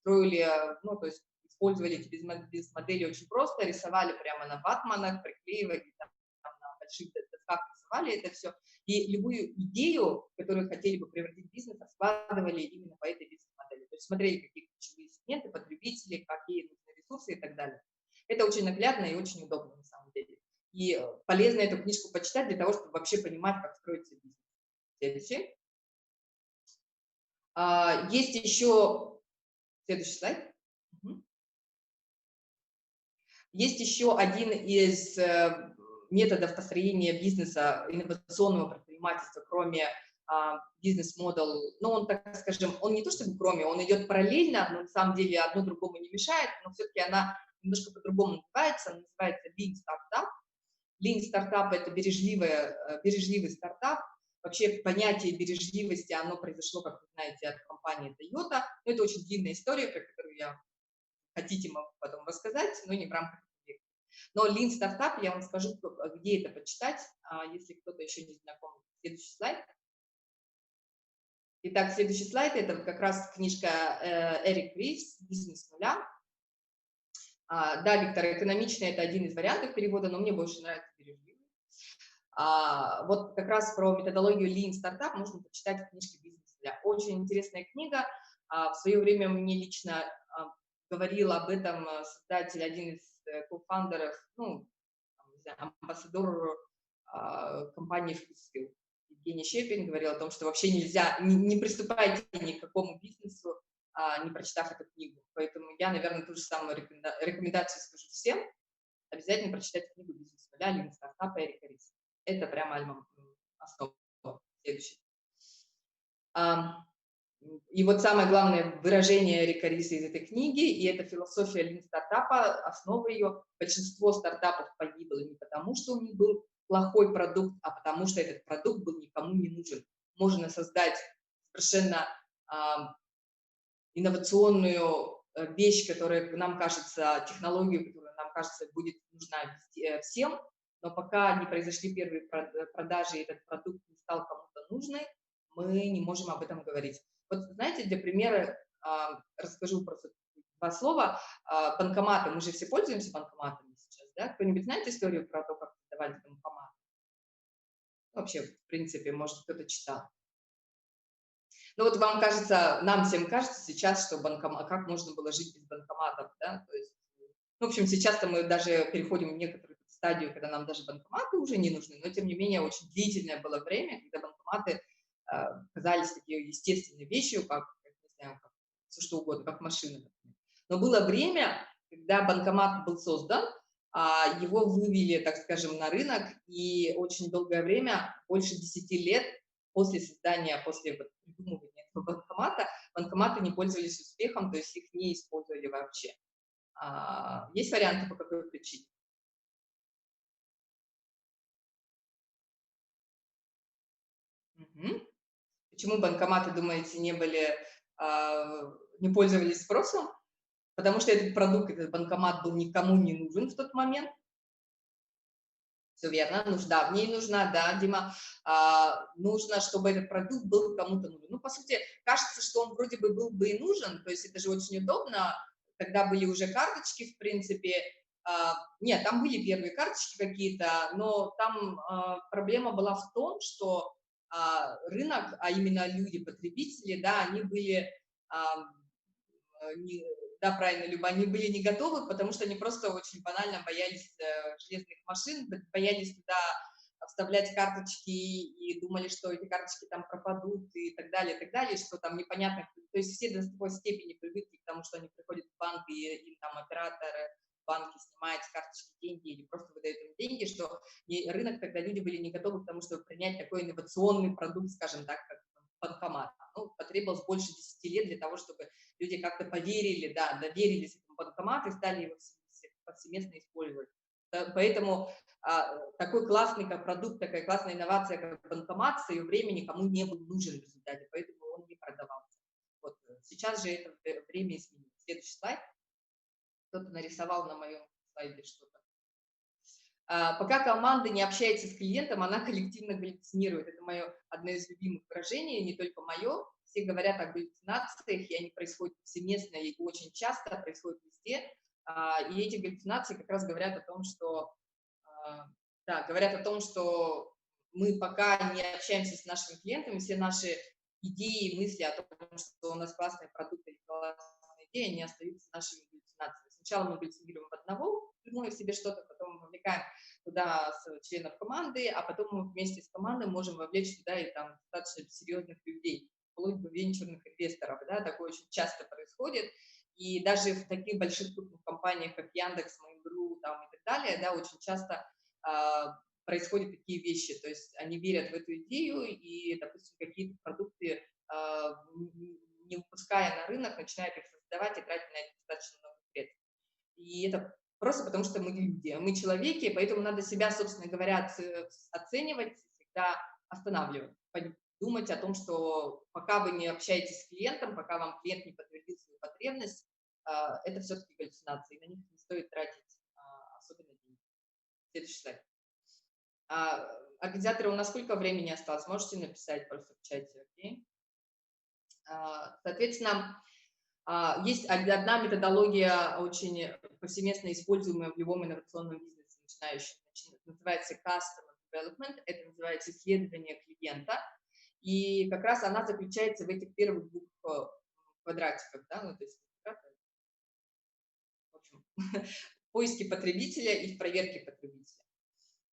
строили, ну, то есть использовали эти бизнес-модели очень просто, рисовали прямо на ватманах, приклеивали там, на больших досках, рисовали это все. И любую идею, которую хотели бы превратить в бизнес, раскладывали именно по этой бизнес-модели. То есть смотрели, какие ключевые сегменты, потребители, какие нужны ресурсы и так далее. Это очень наглядно и очень удобно на самом деле. И полезно эту книжку почитать для того, чтобы вообще понимать, как строится бизнес. Следующий. Есть еще... Следующий слайд. Есть еще один из методов построения бизнеса, инновационного предпринимательства, кроме бизнес-модел, ну, он, так скажем, он не то чтобы кроме, он идет параллельно, но на самом деле одно другому не мешает, но все-таки она немножко по-другому называется Lean Startup. Lean Startup – это бережливый стартап. Вообще понятие бережливости, оно произошло, как вы знаете, от компании Toyota. Но это очень длинная история, про которую я хотите, могу потом рассказать, но не в рамках проекта. Но Lean Startup, я вам скажу, где это почитать, если кто-то еще не знаком. Следующий слайд. Итак, следующий слайд – это как раз книжка Эрик Ривз «Бизнес с нуля». Да, Виктор, экономично – это один из вариантов перевода, но мне больше нравится бережливый. Вот как раз про методологию Lean Startup можно почитать в книжке «Бизнес с нуля». Очень интересная книга. В свое время мне лично говорил об этом создатель, один из кофаундеров, ну, амбассадор компании Foodskill. Евгений Щепин говорил о том, что вообще нельзя, не приступайте ни к какому бизнесу, не прочитав эту книгу. Поэтому я, наверное, ту же самую рекомендацию скажу всем. Обязательно прочитать книгу «Бизнес с нуля» Lean Startup Эрика Ривза. Это прямо основа. Следующий. И вот самое главное выражение Эрика Ривза из этой книги, и это философия Lean Startup, основа ее. Большинство стартапов погибло не потому, что у них был плохой продукт, а потому что этот продукт был никому не нужен. Можно создать совершенно инновационную вещь, которая нам кажется, технологию, которая нам кажется будет нужна всем, но пока не произошли первые продажи, и этот продукт не стал кому-то нужным, мы не можем об этом говорить. Вот знаете, для примера расскажу просто два слова. Банкоматы, мы же все пользуемся банкоматами сейчас, да? Кто-нибудь знает историю про то, как создавать банкомат? Вообще, в принципе, может, кто-то читал. Ну вот вам кажется, нам всем кажется сейчас, что как можно было жить без банкоматов, да? То есть, ну, в общем, сейчас-то мы даже переходим в некоторую стадию, когда нам даже банкоматы уже не нужны, но тем не менее очень длительное было время, когда банкоматы казались такие естественной вещью, как, не знаю, как все что угодно, как машины, например. Но было время, когда банкомат был создан, его вывели, так скажем, на рынок, и очень долгое время, больше 10 лет после создания, после придумывания этого банкомата, банкоматы не пользовались успехом, то есть их не использовали вообще. Есть варианты, по какой причине? Угу. Почему банкоматы, думаете, не пользовались спросом? Потому что этот продукт, этот банкомат был никому не нужен в тот момент. Все верно, нужда в ней нужна, да, Дима. Нужно, чтобы этот продукт был кому-то нужен. Ну, по сути, кажется, что он вроде бы был бы и нужен, то есть это же очень удобно, когда были уже карточки, в принципе. Нет, там были первые карточки какие-то, но там проблема была в том, что рынок, а именно люди, потребители, да, они были... Да, правильно, Люба, они были не готовы, потому что они просто очень банально боялись железных машин, боялись туда вставлять карточки и думали, что эти карточки там пропадут и так далее, что там непонятно. То есть все до такой степени привыкли к тому, что они приходят в банк и им там операторы банки снимают с карточки деньги или просто выдают им деньги, что рынок, тогда люди были не готовы к тому, чтобы принять такой инновационный продукт, скажем так, как банкомат. Ну, потребовалось больше 10 лет для того, чтобы люди как-то поверили, да, доверились этому банкомату и стали его повсеместно использовать. Поэтому такой классный продукт, такая классная инновация, как банкомат, в свое время никому не был нужен в результате, поэтому он не продавался. Вот. Сейчас же это время изменилось. Следующий слайд. Кто-то нарисовал на моем слайде что-то. Пока команда не общается с клиентом, она коллективно галлюцинирует. Это одно из любимых выражений, не только мое. Все говорят о галлюцинациях, и они происходят повсеместно и очень часто, происходят везде. И эти галлюцинации как раз говорят о том, что, мы пока не общаемся с нашими клиентами, все наши идеи, мысли о том, что у нас классный продукт или классная идея, они остаются нашими галлюцинациями. Сначала мы галлюцинируем в одного, придумываем себе что-то, потом вовлекаем туда членов команды, а потом мы вместе с командой можем вовлечь туда и там достаточно серьезных людей, вплоть до венчурных инвесторов, да, такое очень часто происходит, и даже в таких больших крупных компаниях, как Яндекс, Mail.ru там, и так далее, да, очень часто происходят такие вещи, то есть они верят в эту идею и, допустим, какие-то продукты, не выпуская на рынок, начинают их создавать и тратить на это достаточно много средств. И это просто потому, что мы люди, мы человеки, поэтому надо себя, собственно говоря, оценивать, всегда останавливать, думать о том, что пока вы не общаетесь с клиентом, пока вам клиент не подтвердил свою потребность, это все-таки галлюцинации, на них не стоит тратить особенно деньги. Следующий слайд. Организаторы, у нас сколько времени осталось? Можете написать просто в чате, окей? Соответственно, есть одна методология, очень повсеместно используемая в любом инновационном бизнесе, начинающем, называется Customer Development, это называется исследование клиента, и как раз она заключается в этих первых двух квадратиках, да, ну, то есть, в общем, в поиске потребителя и в проверке потребителя.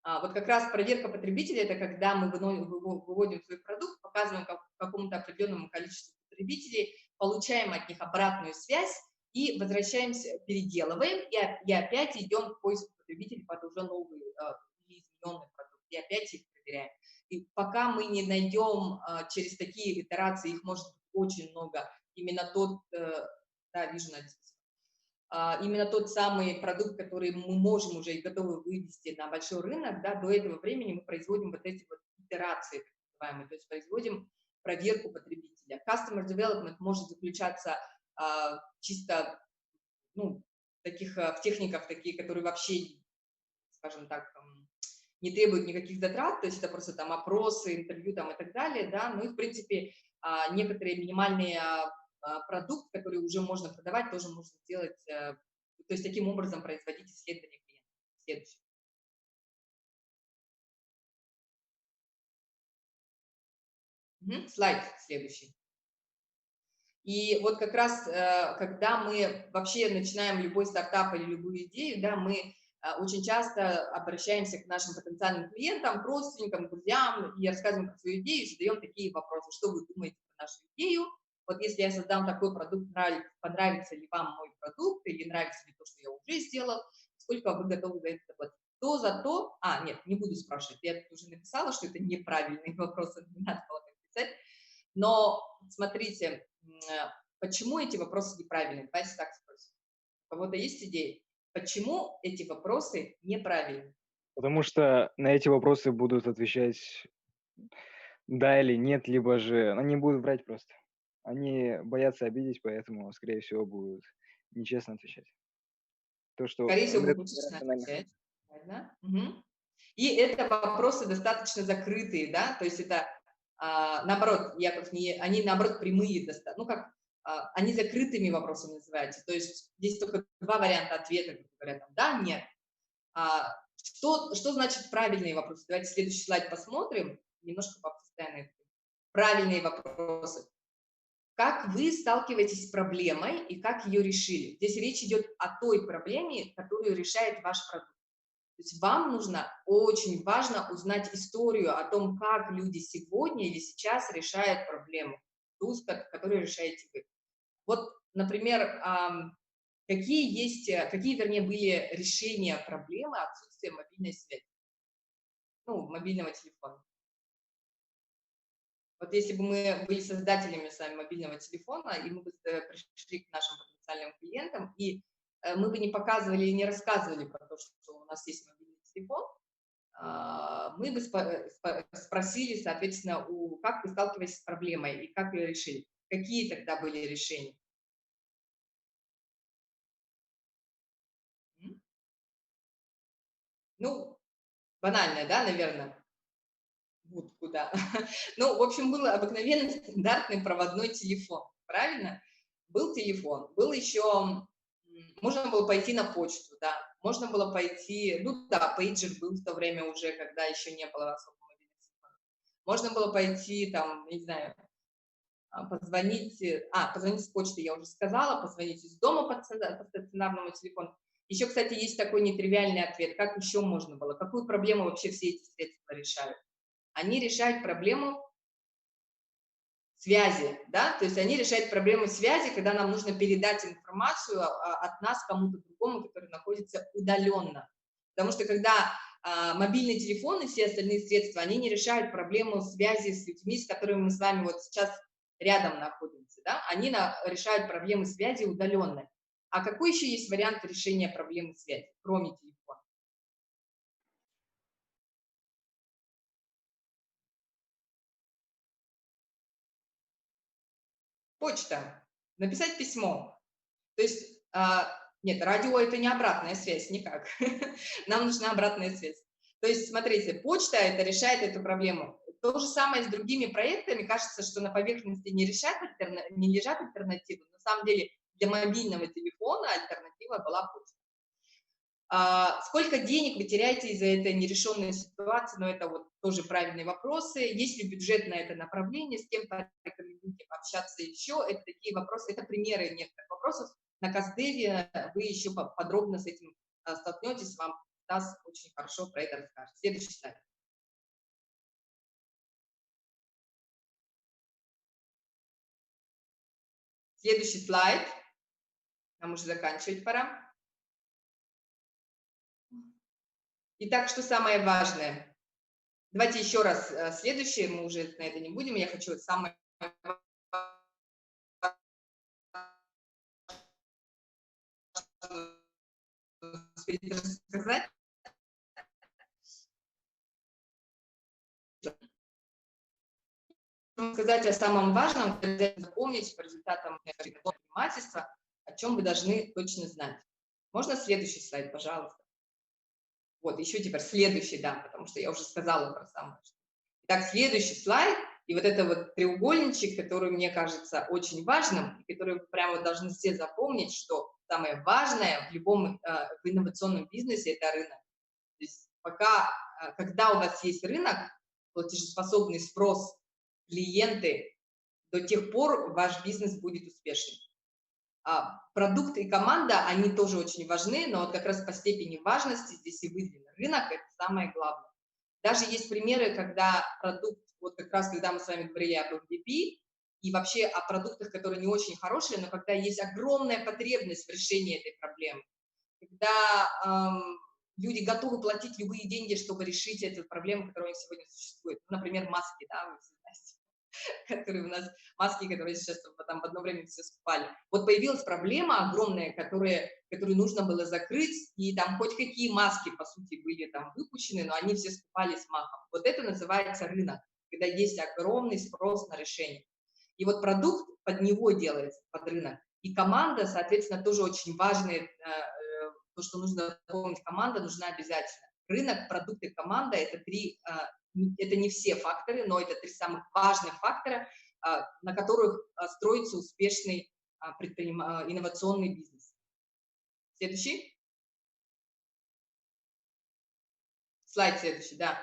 Вот как раз проверка потребителя – это когда мы выводим свой продукт, показываем какому-то определенному количеству потребителей, получаем от них обратную связь и возвращаемся, переделываем, и опять идем в поиск потребителей под уже новый или измененный продукт, и опять их проверяем. И пока мы не найдем через такие итерации, их может быть очень много, именно да, вижу, Надя, именно тот самый продукт, который мы можем уже и готовы вывести на большой рынок, да, до этого времени мы производим вот эти вот итерации, так называемые, то есть производим проверку потребителя. Customer development может заключаться чисто, ну, в техниках, такие, которые вообще, скажем так, не требуют никаких затрат, то есть это просто там опросы, интервью там и так далее, да, ну и, в принципе, некоторые минимальные продукт, который уже можно продавать, тоже можно сделать, то есть таким образом производить исследования клиентов. Следующий. Слайд следующий. И вот как раз, когда мы вообще начинаем любой стартап или любую идею, да, мы очень часто обращаемся к нашим потенциальным клиентам, к родственникам, к друзьям и рассказываем про свою идею, задаем такие вопросы: что вы думаете про нашу идею? Вот если я создам такой продукт, понравится ли вам мой продукт или нравится ли то, что я уже сделал, сколько вы готовы за это заплатить? То за то, нет, не буду спрашивать, я тут уже написала, что это неправильные вопросы, не надо было так писать, но смотрите, почему эти вопросы неправильные? Давайте так спросим. У кого-то есть идеи? Почему эти вопросы неправильны? Потому что на эти вопросы будут отвечать да или нет, либо же они будут врать просто. Они боятся обидеть, поэтому, скорее всего, будут нечестно отвечать. То, что Скорее всего, это будут нечестно рационально. отвечать. Угу. И это вопросы достаточно закрытые, да, то есть это, наоборот, Яков, они, наоборот, прямые, ну, как, они закрытыми вопросами называются, то есть здесь только два варианта ответа, как говорят, там, да, нет. Что значит правильные вопросы? Давайте следующий слайд посмотрим, немножко по постоянной. Правильные вопросы. Как вы сталкиваетесь с проблемой и как ее решили? Здесь речь идет о той проблеме, которую решает ваш продукт. То есть вам нужно, очень важно узнать историю о том, как люди сегодня или сейчас решают проблему, ту, которую решаете вы. Вот, например, какие, вернее, были решения проблемы отсутствия мобильной связи, ну, мобильного телефона. Вот если бы мы были создателями с вами мобильного телефона, и мы бы пришли к нашим потенциальным клиентам, и мы бы не показывали и не рассказывали про то, что у нас есть мобильный телефон, мы бы спросили, соответственно, как вы сталкиваетесь с проблемой и как ее решили. Какие тогда были решения? Ну, банальное, да, наверное? Будку, да. Ну, в общем, был обыкновенный стандартный проводной телефон, правильно? Был телефон, был еще, можно было пойти на почту, да, можно было пойти, ну да, пейджер был в то время уже, когда еще не было особо мобильных телефонов. Можно было пойти, там, не знаю, позвонить с почты я уже сказала, позвонить из дома по стационарному телефону. Еще, кстати, есть такой нетривиальный ответ, как еще можно было, какую проблему вообще все эти средства решают. Они решают проблему связи, да, то есть они решают проблему связи, когда нам нужно передать информацию от нас кому-то другому, который находится удаленно. Потому что когда мобильный телефон и все остальные средства, они не решают проблему связи с людьми, с которыми мы с вами вот сейчас рядом находимся, да, они решают проблемы связи удаленно. А какой еще есть вариант решения проблемы связи, кроме телефона? Почта. Написать письмо. То есть, нет, радио – это не обратная связь никак. Нам нужна обратная связь. То есть, смотрите, почта это решает эту проблему. То же самое с другими проектами. Кажется, что на поверхности не лежат альтернативы. На самом деле для мобильного телефона альтернатива была почта. Сколько денег вы теряете из-за этой нерешенной ситуации? Но это вот тоже правильные вопросы. Есть ли бюджет на это направление? С кем порекомендуете общаться еще? Это такие вопросы, это примеры некоторых вопросов. На Каздеве вы еще подробно с этим столкнетесь, вам Стас очень хорошо про это расскажет. Следующий слайд. Следующий слайд. Нам уже заканчивать пора. Итак, что самое важное? Давайте еще раз следующее, мы уже на это не будем. Я хочу самое успеть рассказать. Сказать о самом важном, запомнить по результатам предпринимательства, о чем вы должны точно знать. Можно следующий слайд, пожалуйста? Вот, еще теперь следующий, да, потому что я уже сказала про самое важное. Итак, следующий слайд, и вот это вот треугольничек, который мне кажется очень важным, и который вы прямо должны все запомнить, что самое важное в любом в инновационном бизнесе – это рынок. То есть пока, когда у вас есть рынок, платежеспособный спрос, клиенты, до тех пор ваш бизнес будет успешным. Продукт и команда, они тоже очень важны, но вот как раз по степени важности здесь и выделен рынок – это самое главное. Даже есть примеры, когда продукт, вот как раз когда мы с вами говорили об MVP, и вообще о продуктах, которые не очень хорошие, но когда есть огромная потребность в решении этой проблемы, когда люди готовы платить любые деньги, чтобы решить эту проблему, которая у них сегодня существует. Например, маски, да, вы все знаете, которые у нас, маски, которые сейчас там в одно время все скупали. Вот появилась проблема огромная, которую нужно было закрыть, и там хоть какие маски, по сути, были там выпущены, но они все скупались махом. Вот это называется рынок, когда есть огромный спрос на решение. И вот продукт под него делается, под рынок. И команда, соответственно, тоже очень важный, то, что нужно помнить, команда нужна обязательно. Рынок, продукты, команда – это три, это не все факторы, но это три самых важных фактора, на которых строится успешный инновационный бизнес. Следующий. Слайд следующий, да.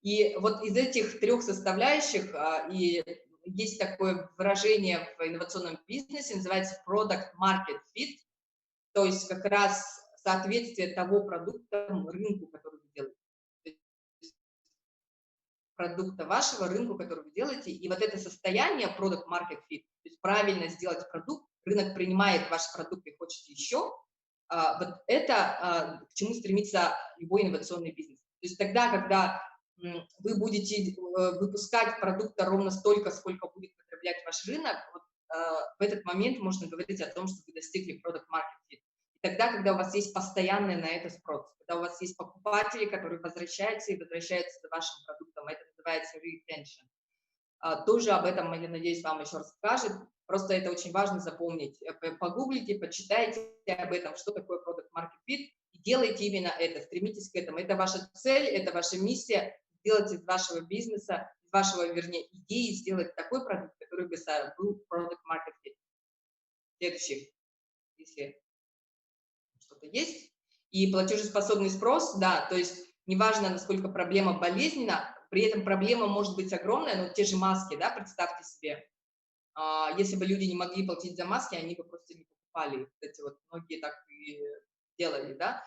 И вот из этих трех составляющих и есть такое выражение в инновационном бизнесе, называется product market fit, то есть как раз соответствие того продукта рынку, который вы делаете. Продукта вашего, рынку, который вы делаете. И вот это состояние product market fit, то есть правильно сделать продукт, рынок принимает ваш продукт и хочет еще, вот это к чему стремится любой инновационный бизнес. То есть тогда, когда вы будете выпускать продукта ровно столько, сколько будет потреблять ваш рынок, вот, в этот момент можно говорить о том, что вы достигли product market fit. И тогда, когда у вас есть постоянный на это спрос, когда у вас есть покупатели, которые возвращаются и возвращаются за вашим продуктом, это называется retention. Тоже об этом, я надеюсь, вам еще расскажет. Просто это очень важно запомнить. Погуглите, почитайте об этом, что такое product market fit, и делайте именно это, стремитесь к этому. Это ваша цель, это ваша миссия, сделать из вашего бизнеса, из вашего, вернее, идеи, сделать такой продукт, который бы был product market fit. Следующий, если что-то есть. И платежеспособный спрос, да, то есть неважно, насколько проблема болезненна, при этом проблема может быть огромная, но те же маски, да, представьте себе, если бы люди не могли платить за маски, они бы просто не покупали. Кстати, вот многие так и делали, да.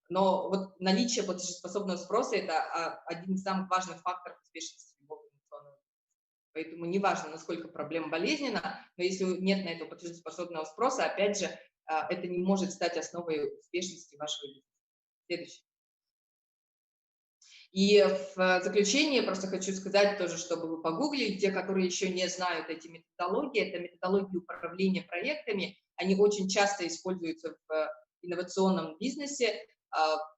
Но вот наличие платежеспособного спроса – это один из самых важных факторов успешности любого инновационного бизнеса. Поэтому неважно, насколько проблема болезненна, но если нет на это платежеспособного спроса, опять же, это не может стать основой успешности вашего бизнеса. Следующий. И в заключение просто хочу сказать тоже, чтобы вы погуглили, те, которые еще не знают эти методологии, это методологии управления проектами, они очень часто используются в инновационном бизнесе,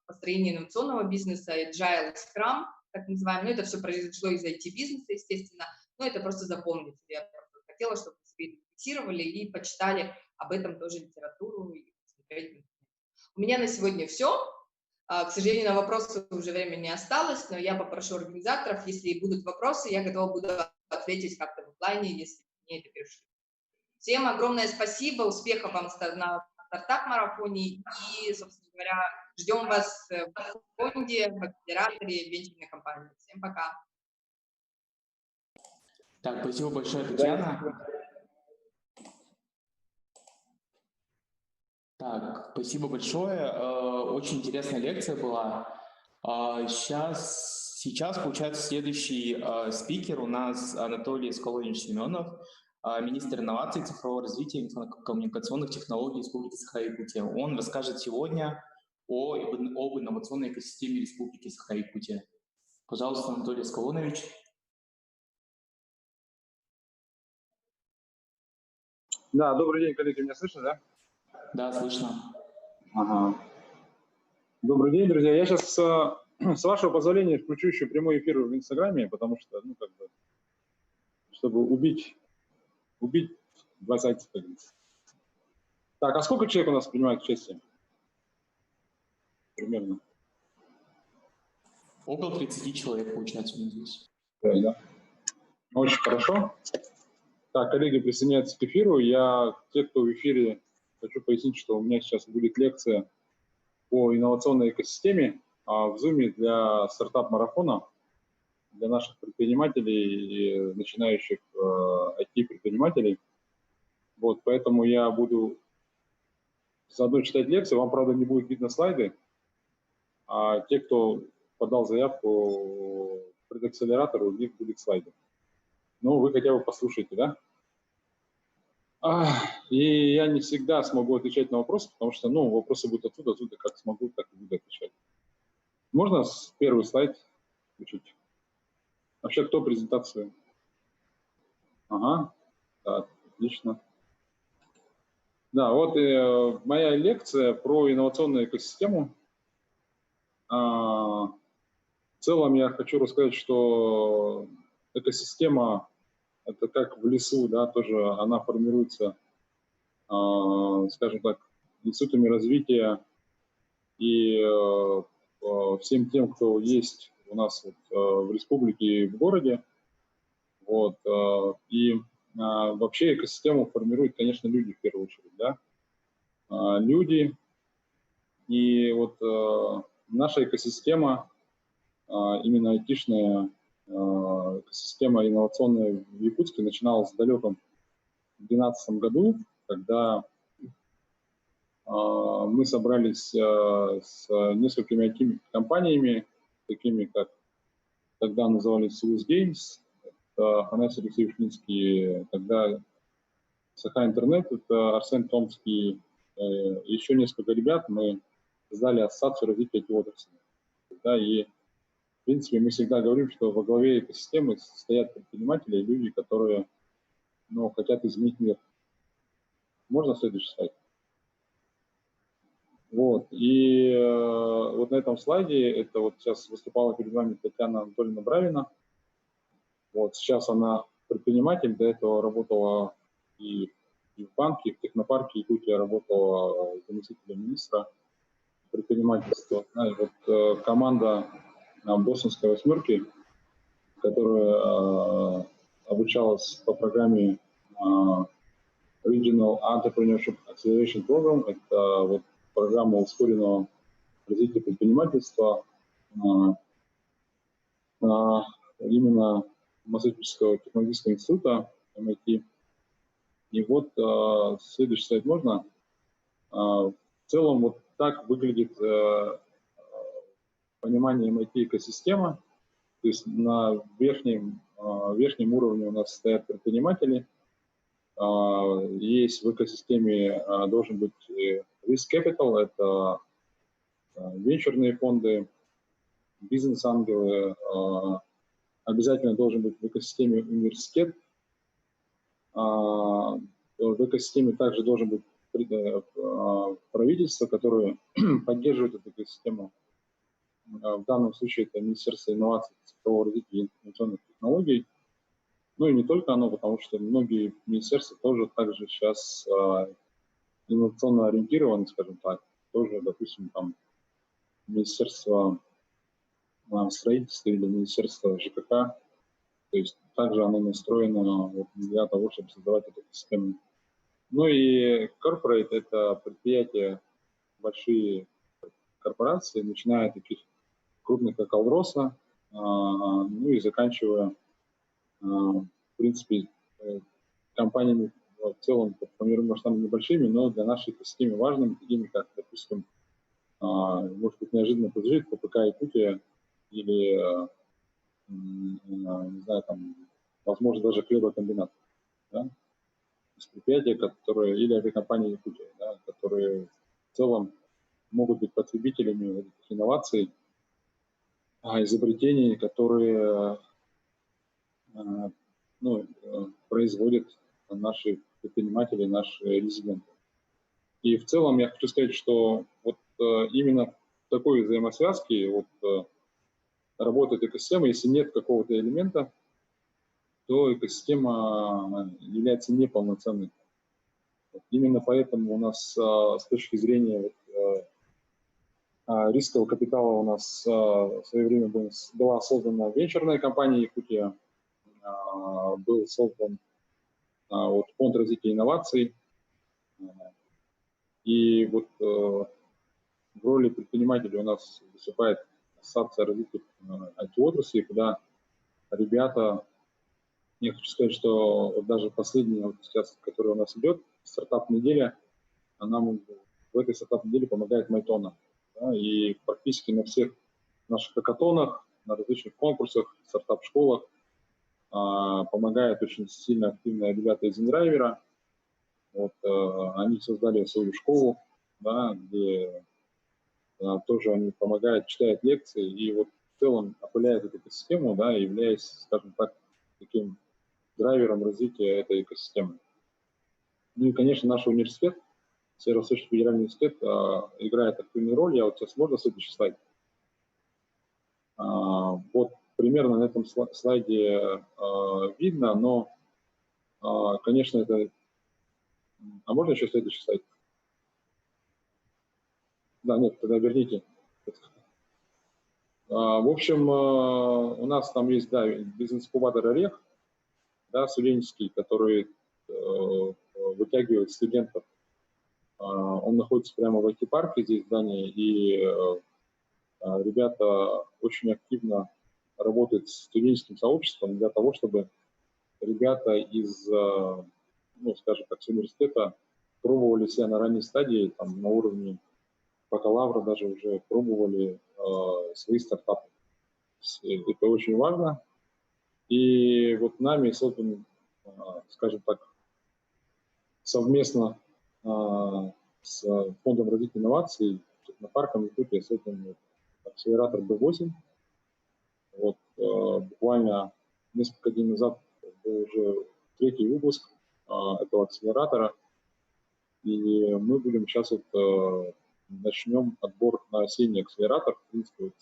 построении инновационного бизнеса, Agile, Scrum, так называемый, но это все произошло из IT-бизнеса, естественно, но это просто запомните. Я просто хотела, чтобы вы себе это фиксировали и почитали об этом тоже литературу и посмотрели. У меня на сегодня все. К сожалению, на вопросы уже времени не осталось, но я попрошу организаторов, если будут вопросы, я готова буду ответить как-то в офлайне, если мне это пришлют. Всем огромное спасибо, успехов вам на стартап-марафоне и, собственно говоря, ждем вас в фонде, в акселераторе, в венчурной компании. Всем пока. Так, спасибо большое, Татьяна. Так, спасибо большое. Очень интересная лекция была. Сейчас получается, следующий спикер у нас Анатолий Сколович Семенов, министр инноваций, цифрового развития и коммуникационных технологий Республики Саха-Якутия. Он расскажет сегодня об инновационной экосистеме Республики Саха-Якутия. Пожалуйста, Анатолий Сколович. Да, добрый день, коллеги, меня слышно, да? Да, слышно. Ага. Добрый день, друзья. Я сейчас, с вашего позволения, включу еще прямой эфир в Инстаграме, потому что, ну, как бы, чтобы убить два зайца, как говорится. Так, а сколько человек у нас принимает участие? Примерно. Около 30 человек, получается, у нас здесь. Да. Очень хорошо. Так, коллеги присоединяются к эфиру. Те, кто в эфире, хочу пояснить, что у меня сейчас будет лекция по инновационной экосистеме в Zoom для стартап-марафона, для наших предпринимателей и начинающих IT-предпринимателей. Вот, поэтому я буду заодно читать лекцию. Вам, правда, не будет видно слайды. А те, кто подал заявку в предакселератор, у них будут слайды. Ну, вы хотя бы послушайте, да? И я не всегда смогу отвечать на вопросы, потому что, ну, вопросы будут оттуда, как смогу, так и буду отвечать. Можно первый слайд включить? Вообще, кто презентацию? Ага, так, отлично. Да, вот моя лекция про инновационную экосистему. В целом я хочу рассказать, что экосистема – это как в лесу, да, тоже она формируется, скажем так, институтами развития и всем тем, кто есть у нас вот, в республике и в городе. Вот, и вообще экосистему формируют, конечно, люди в первую очередь, да. Люди, и вот наша экосистема, именно айтишная экосистема инновационная в Якутске начиналась в далеком 2012 году, когда мы собрались с несколькими IT-компаниями, такими как тогда назывались Souz Games, Афанасий Алексеевич Минский, тогда Саха Интернет, это Арсен Томский, еще несколько ребят. Мы создали ассоциацию развития IT-отрасли. Да, и, в принципе, мы всегда говорим, что во главе экосистемы стоят предприниматели и люди, которые, ну, хотят изменить мир. Можно следующий слайд? Вот. И вот на этом слайде, это вот сейчас выступала перед вами Татьяна Анатольевна Бравина. Вот сейчас она предприниматель, до этого работала и в банке, и в технопарке Якутия, работала заместителем министра предпринимательства. И вот команда Бостонской восьмерки, которая обучалась по программе Regional Entrepreneurship Acceleration Program, это вот программа ускоренного развития предпринимательства именно Массачусетского технологического института MIT. И вот следующий слайд можно. В целом вот так выглядит понимание MIT экосистема. То есть на верхнем уровне у нас стоят предприниматели. Есть в экосистеме должен быть risk capital, это венчурные фонды, бизнес-ангелы. Обязательно должен быть в экосистеме университет. В экосистеме также должен быть правительство, которое поддерживает эту экосистему. В данном случае это Министерство инноваций, цифрового развития и информационных технологий. Ну и не только оно, потому что многие министерства тоже также сейчас инновационно ориентированы, скажем так. Тоже, допустим, там Министерство строительства или Министерство ЖКХ. То есть также оно настроено вот для того, чтобы создавать эту систему. Ну и corporate – это предприятия, большие корпорации, начиная от таких крупных, как Алроса, ну и заканчивая, в принципе, компаниями в целом по мировым масштабам небольшими, но для нашей экосистемы важными, такими как, допустим, может быть, неожиданно подождет ППК Якутия или, не знаю, там, возможно, даже хлебокомбинат. Да? То есть предприятия, которые, или авиакомпании Якутия, да, которые в целом могут быть потребителями этих инноваций, изобретений, которые производят наши предприниматели, наши резиденты. И в целом я хочу сказать, что вот именно такой взаимосвязки вот, работает экосистема. Если нет какого-то элемента, то экосистема является неполноценной. Именно поэтому у нас с точки зрения рискового капитала у нас в свое время была создана венчурная компания Якутия, был создан вот, фонд развития инноваций. И вот в роли предпринимателя у нас выступает Ассоциация развития IT-отрасли, куда ребята, я хочу сказать, что вот даже последняя, вот сейчас, которая у нас идет, стартап-неделя, нам в этой стартап-неделе помогает Майтона. Да, и практически на всех наших хакатонах, на различных конкурсах, стартап-школах помогают очень сильно активные ребята из InDriver. Вот, они создали свою школу, да, где тоже они помогают, читают лекции и вот в целом опыляют эту экосистему, да, являясь, скажем так, таким драйвером развития этой экосистемы. Ну и, конечно, наш университет, Северо-Восточный федеральный университет, играет активную роль. Я вот сейчас, можно следующий слайд? Вот примерно на этом слайде видно, но, конечно, это... А можно еще следующий слайд? Да, нет, тогда верните. В общем, у нас там есть, да, бизнес-инкубатор «Орех», да, студенческий, который вытягивает студентов. Он находится прямо в IT-парке здесь, в здании, и ребята очень активно работают с студенческим сообществом для того, чтобы ребята из, ну, скажем так, с университета пробовали себя на ранней стадии, там, на уровне бакалавра даже уже пробовали свои стартапы. Это очень важно. И вот нами создан, скажем так, совместно с Фондом развития инноваций, технопарком Якутия создан акселератор B8. Вот, буквально несколько дней назад был уже 3-й выпуск этого акселератора. И мы будем сейчас вот начнем отбор на осенний акселератор. В принципе, вот,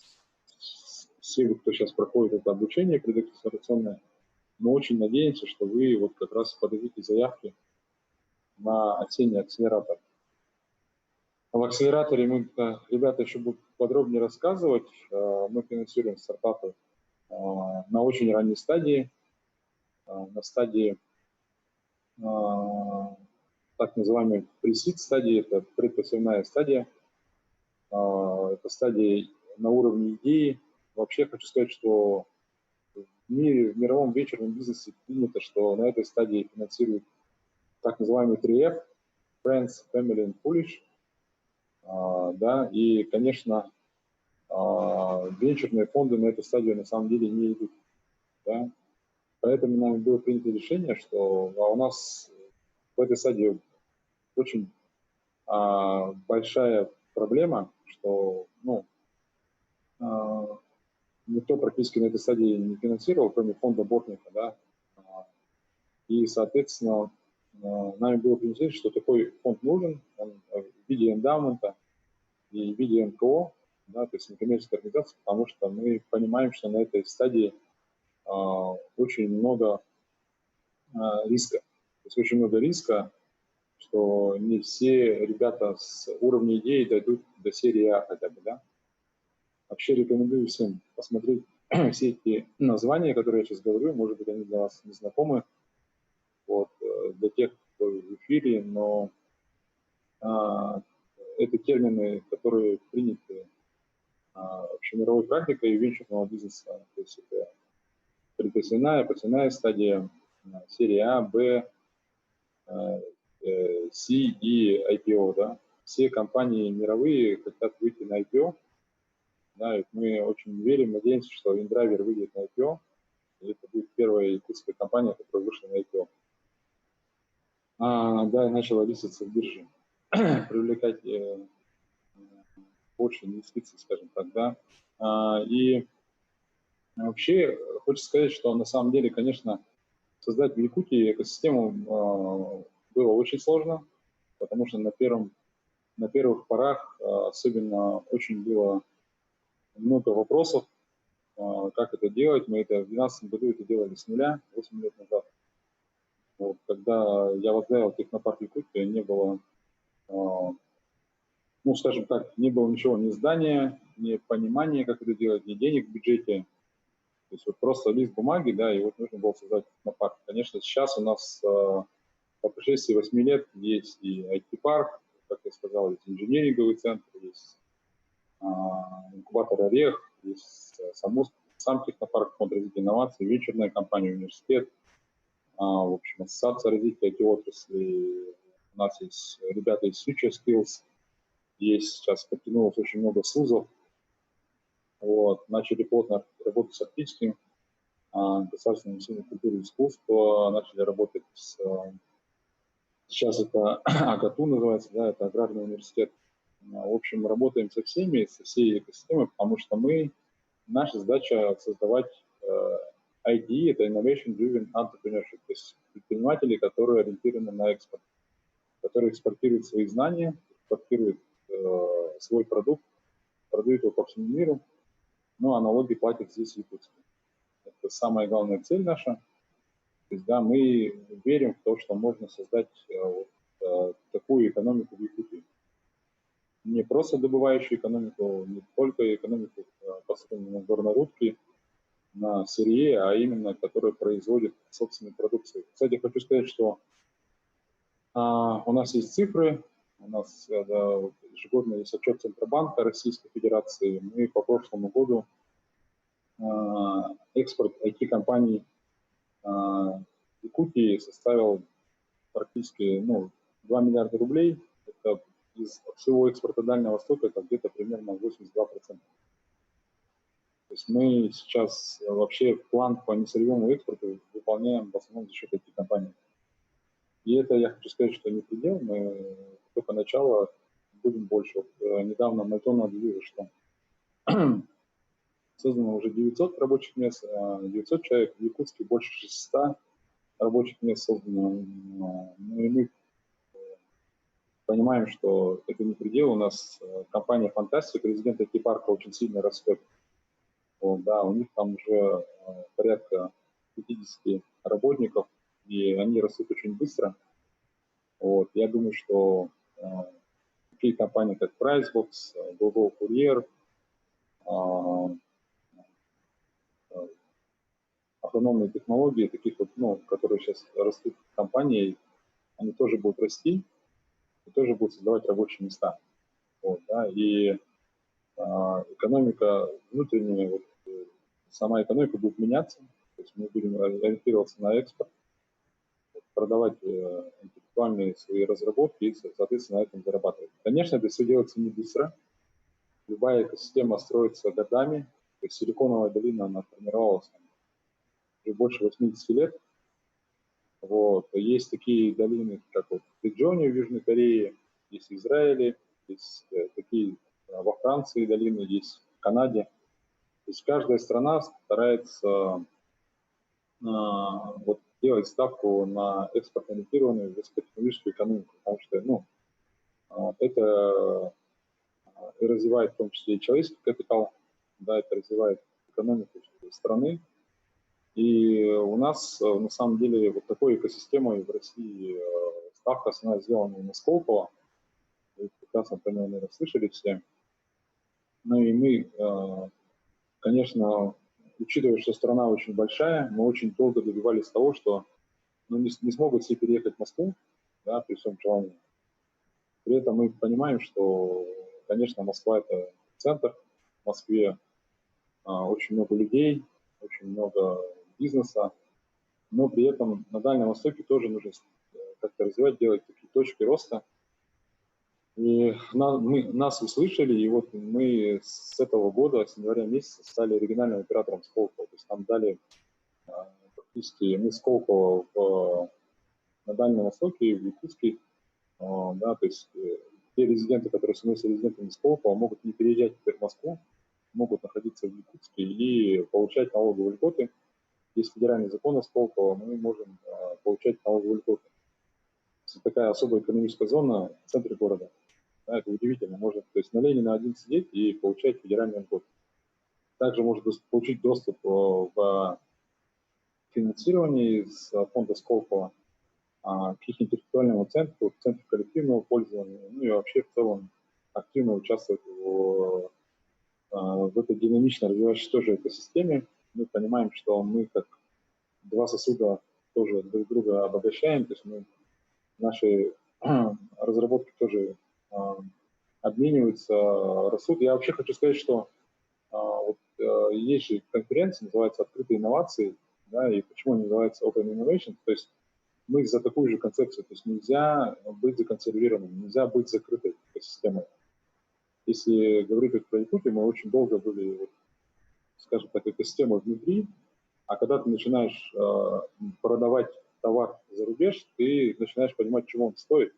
все, кто сейчас проходит это обучение предакселерационное, мы очень надеемся, что вы вот как раз подадите заявки на осенний акселератор. В акселераторе мы, ребята еще будут подробнее рассказывать. Мы финансируем стартапы на очень ранней стадии, на стадии так называемой pre-seed стадии, это предпосевная стадия, это стадия на уровне идеи. Вообще хочу сказать, что в мире, в мировом венчурном бизнесе принято, что на этой стадии финансируют так называемый 3F, Friends, Family and Foolish. Да, и, конечно, венчурные фонды на эту стадию на самом деле не идут. Да. Поэтому нам было принято решение, что у нас в этой стадии очень большая проблема, что ну, никто практически на этой стадии не финансировал, кроме фонда Бортника. Да. И, соответственно, нами было принято, что такой фонд нужен в виде эндаумента и в виде НКО, да, то есть некоммерческой организации, потому что мы понимаем, что на этой стадии очень много риска. То есть очень много риска, что не все ребята с уровня идеи дойдут до серии А хотя бы. Да? Вообще рекомендую всем посмотреть все эти названия, которые я сейчас говорю, может быть, они для вас не знакомы, вот, для тех, кто в эфире, но это термины, которые приняты общемировой практикой венчурного бизнеса. То есть это предпосевная стадия, серия А, Б, С и IPO. Да. Все компании мировые хотят выйти на IPO. Да, и мы очень верим, надеемся, что InDriver выйдет на IPO. И это будет первая якутская компания, которая вышла на IPO. Да, и начала листиться в бирже, привлекать больше инвестиций, скажем так, да. И вообще хочется сказать, что на самом деле, конечно, создать в Якутии экосистему было очень сложно, потому что на первом на первых порах особенно очень было много вопросов, как это делать. Мы это в 2012 году это делали с нуля, 8 лет назад. Вот, когда я возглавил технопарк Якутия, не было, ну, скажем так, не было ничего, ни здания, ни понимания, как это делать, ни денег в бюджете. То есть вот просто лист бумаги, да, и вот нужно было создать технопарк. Конечно, сейчас у нас по прошествии 8 лет есть и IT-парк, как я сказал, есть инженеринговый центр, есть инкубатор «Орех», есть сам технопарк, фонд развития инноваций, вечерная компания «Университет», в общем, ассоциация развития IT-отрасли. У нас есть ребята из Future Skills, есть сейчас подтянулось очень много СУЗов. Вот, начали плотно работать с арктическим государственным институтом культуры и искусства, начали работать сейчас это АГАТУ называется, да, это аграрный университет. В общем, работаем со всеми, со всей экосистемой, потому что наша задача создавать IDE, это Innovation Driven Entrepreneurship, то есть предприниматели, которые ориентированы на экспорт, которые экспортируют свои знания, экспортируют свой продукт, продают его по всему миру, но а налоги платят здесь в Якутске. Это самая главная цель наша. То есть, да, мы верим в то, что можно создать такую экономику в Якутии. Не просто добывающую экономику, не только экономику, построенную на горнорудке, на сырье, а именно которая производит собственную продукцию. Кстати, хочу сказать, что у нас есть цифры, у нас ежегодно есть отчет Центробанка Российской Федерации. Мы по прошлому году экспорт IT-компаний Якутии составил практически 2 миллиарда рублей. Это из всего экспорта Дальнего Востока это где-то примерно 82%. То есть мы сейчас вообще план по несырьевому экспорту выполняем в основном за счет этих компаний. И это, я хочу сказать, что не предел, мы только начало, будем больше. Недавно Мальтон объявил, что создано уже 900 рабочих мест, 900 человек, в Якутске больше 600 рабочих мест создано. И мы понимаем, что это не предел. У нас компания «Фантастик», резидент IT-парка очень сильно растет. Вот, да, у них там уже порядка 50 работников, и они растут очень быстро. Вот, я думаю, что такие компании, как Pricebox, Google Courier, автономные технологии, таких вот, которые сейчас растут в компании, они тоже будут расти и тоже будут создавать рабочие места. Вот, да, и экономика внутренняя, сама экономика будет меняться, то есть мы будем ориентироваться на экспорт, продавать интеллектуальные свои разработки и, соответственно, на этом зарабатывать. Конечно, это все делается не быстро. Любая экосистема строится годами. То есть Силиконовая долина, она формировалась уже больше 80 лет. Вот. Есть такие долины, как вот в Дэджоне в Южной Корее, есть в Израиле, есть такие во Франции долины, есть в Канаде. То есть каждая страна старается делать ставку на экспортно-ориентированную высокотехнологическую экономику, потому что это развивает в том числе и человеческий капитал, да, это развивает экономику страны. И у нас на самом деле вот такой экосистемой в России ставка основная сделана на Сколково. Вы прекрасно про него, наверное, слышали все. Ну и мы, конечно, учитывая, что страна очень большая, мы очень долго добивались того, что не смогут все переехать в Москву, да, при всем желании. При этом мы понимаем, что, конечно, Москва – это центр. В Москве очень много людей, очень много бизнеса, но при этом на Дальнем Востоке тоже нужно как-то развивать, делать такие точки роста. И нас услышали, и вот мы с этого года, с января месяца, стали региональным оператором Сколково. То есть нам дали практически мы Сколково на Дальнем Востоке, в Якутске, да, то есть те резиденты, которые становятся резидентами Сколково, могут не переезжать теперь в Москву, могут находиться в Якутске и получать налоговые льготы. Есть федеральный закон о Сколково, мы можем получать налоговые льготы. Это такая особая экономическая зона в центре города. Да, это удивительно. Можно, то есть на Ленина один сидеть и получать федеральный льготы. Также можно получить доступ в финансировании из фонда Сколково к их интеллектуальному центру, к центру коллективного пользования, ну и вообще в целом активно участвовать в этой динамично развивающейся тоже экосистеме. Мы понимаем, что мы как два сосуда тоже друг друга обогащаем, то есть мы, наши разработки тоже обмениваются, растут. Я вообще хочу сказать, что есть же конференция, называется «Открытые инновации», да, и почему она называется Open Innovation, то есть мы за такую же концепцию, то есть нельзя быть законсервированным, нельзя быть закрытой экосистемой. Если говорить про Якутию, мы очень долго были, скажем так, экосистемой внутри, а когда ты начинаешь продавать товар за рубеж, ты начинаешь понимать, чего он стоит.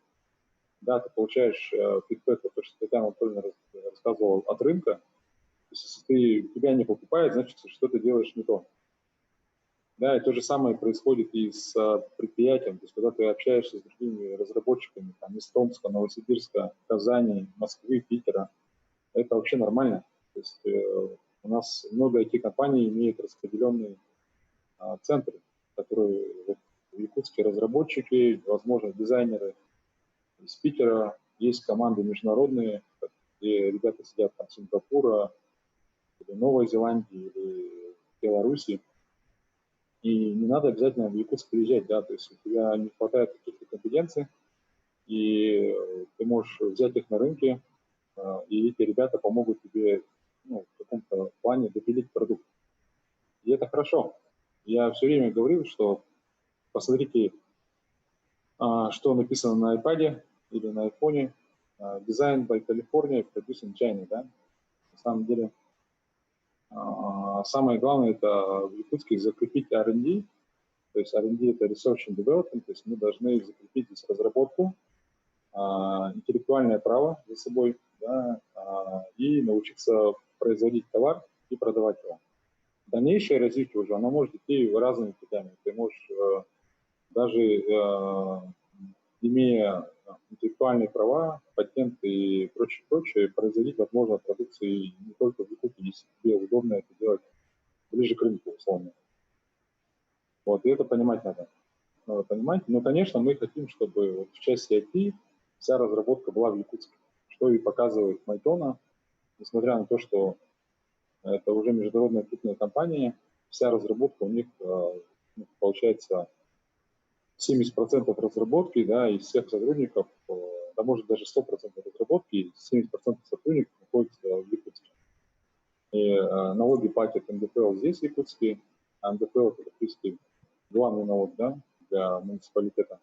Да, ты получаешь фидбэк, то, что Татьяна Анатольевна рассказывала от рынка. То есть, если тебя не покупают, значит, что ты делаешь не то. Да, и то же самое происходит и с предприятием. То есть, когда ты общаешься с другими разработчиками там, из Томска, Новосибирска, Казани, Москвы, Питера, это вообще нормально. То есть, у нас много IT-компаний имеют распределенные центры, которые в Якутске разработчики, возможно, дизайнеры из Питера, есть команды международные, где ребята сидят там Сингапура, или Новой Зеландии, или Беларуси. И не надо обязательно в Якутск приезжать, да, то есть у тебя не хватает каких-то компетенций, и ты можешь взять их на рынке, и эти ребята помогут тебе в каком-то плане допилить продукт. И это хорошо. Я все время говорил, что посмотрите, что написано на iPad или на iPhone, Design by California, Produced in China, да. На самом деле, самое главное это в Якутске закрепить R&D, то есть R&D это Research and Development, то есть мы должны закрепить здесь разработку, интеллектуальное право за собой, да, и научиться производить товар и продавать его. Дальнейшее развитие уже, оно может идти разными путями. Ты можешь даже имея интеллектуальные права, патенты и прочее, производить, возможно, продукции не только в Якутии, если тебе удобно это делать ближе к рынку, условно. Вот, и это понимать надо. Надо понимать. Но, конечно, мы хотим, чтобы в части IT вся разработка была в Якутске, что и показывает Майтона, несмотря на то, что это уже международная крупная компания, вся разработка у них получается 70% разработки, да, из всех сотрудников, да, может даже 100% разработки, 70% сотрудников находятся в Якутске. И налоги платят НДФЛ здесь, в Якутске, а НДФЛ это практически главный налог, да, для муниципалитета.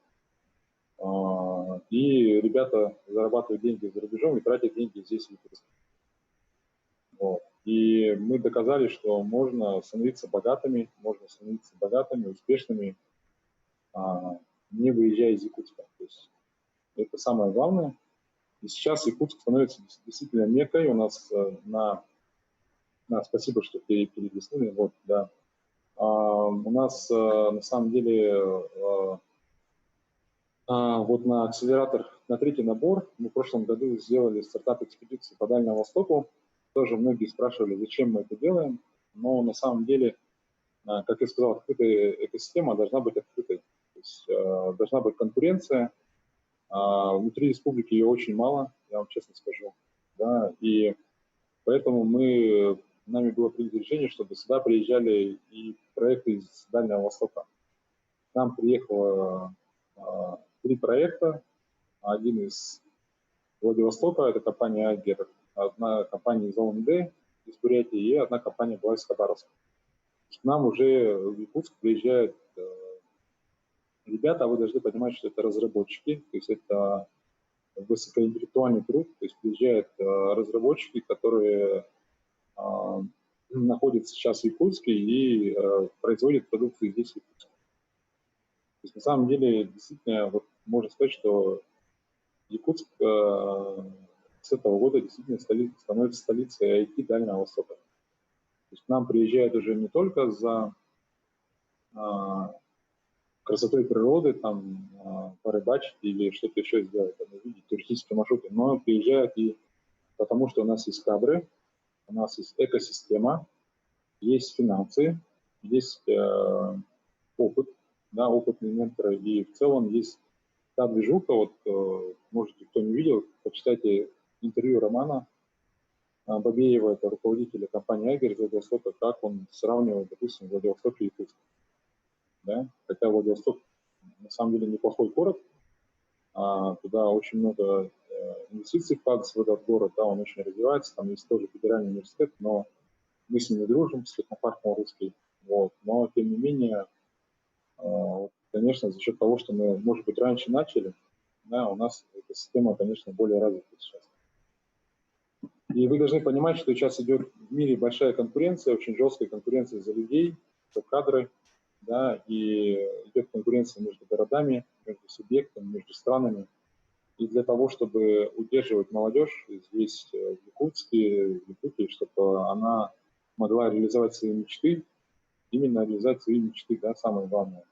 И ребята зарабатывают деньги за рубежом и тратят деньги здесь, в Якутске. Вот. И мы доказали, что можно становиться богатыми, успешными, не выезжая из Якутска. То есть это самое главное. И сейчас Якутск становится действительно меккой. У нас спасибо, что перелистнули. Вот, да. У нас на самом деле вот на акселератор, на третий набор мы в прошлом году сделали стартап-экспедицию по Дальнему Востоку. Тоже многие спрашивали, зачем мы это делаем. Но на самом деле, как я сказал, открытая экосистема должна быть открытой. То есть должна быть конкуренция. Внутри республики ее очень мало, я вам честно скажу. Да, и поэтому нами было принято решение, чтобы сюда приезжали и проекты из Дальнего Востока. К нам приехало 3 проекта. Один из Владивостока, это компания Агер, одна компания из ОМД, из Бурятии, и одна компания была из Хабаровска. К нам уже в Якутск приезжают ребята, вы должны понимать, что это разработчики, то есть это высокоинтеллектуальный труд, то есть приезжают разработчики, которые находятся сейчас в Якутске и производят продукцию здесь, в Якутске. То есть на самом деле, действительно, вот можно сказать, что Якутск с этого года действительно становится столицей IT Дальнего Востока. То есть к нам приезжают уже не только за красотой природы, там, порыбачить или что-то еще сделать, там, увидеть туристические маршруты, но приезжают и потому, что у нас есть кадры, у нас есть экосистема, есть финансы, есть опыт, да, опытные менторы, и в целом есть та движуха, вот, можете, кто не видел, почитайте интервью Романа Бабеева, это руководителя компании Айгер из Владивостока, как он сравнивает, допустим, Владивосток и Якутск. Да? Хотя Владивосток на самом деле неплохой город, туда очень много инвестиций вкладывается в этот город, да, он очень развивается, там есть тоже федеральный университет, но мы с ним не дружим, с технопарком русский. Вот. Но, тем не менее, конечно, за счет того, что мы, может быть, раньше начали, да, у нас эта система, конечно, более развита сейчас. И вы должны понимать, что сейчас идет в мире большая конкуренция, очень жесткая конкуренция за людей, за кадры, да, и идет конкуренция между городами, между субъектами, между странами. И для того, чтобы удерживать молодежь здесь, в Якутске, в Якутии, чтобы она могла реализовать свои мечты, именно реализовать свои мечты, да, самое главное.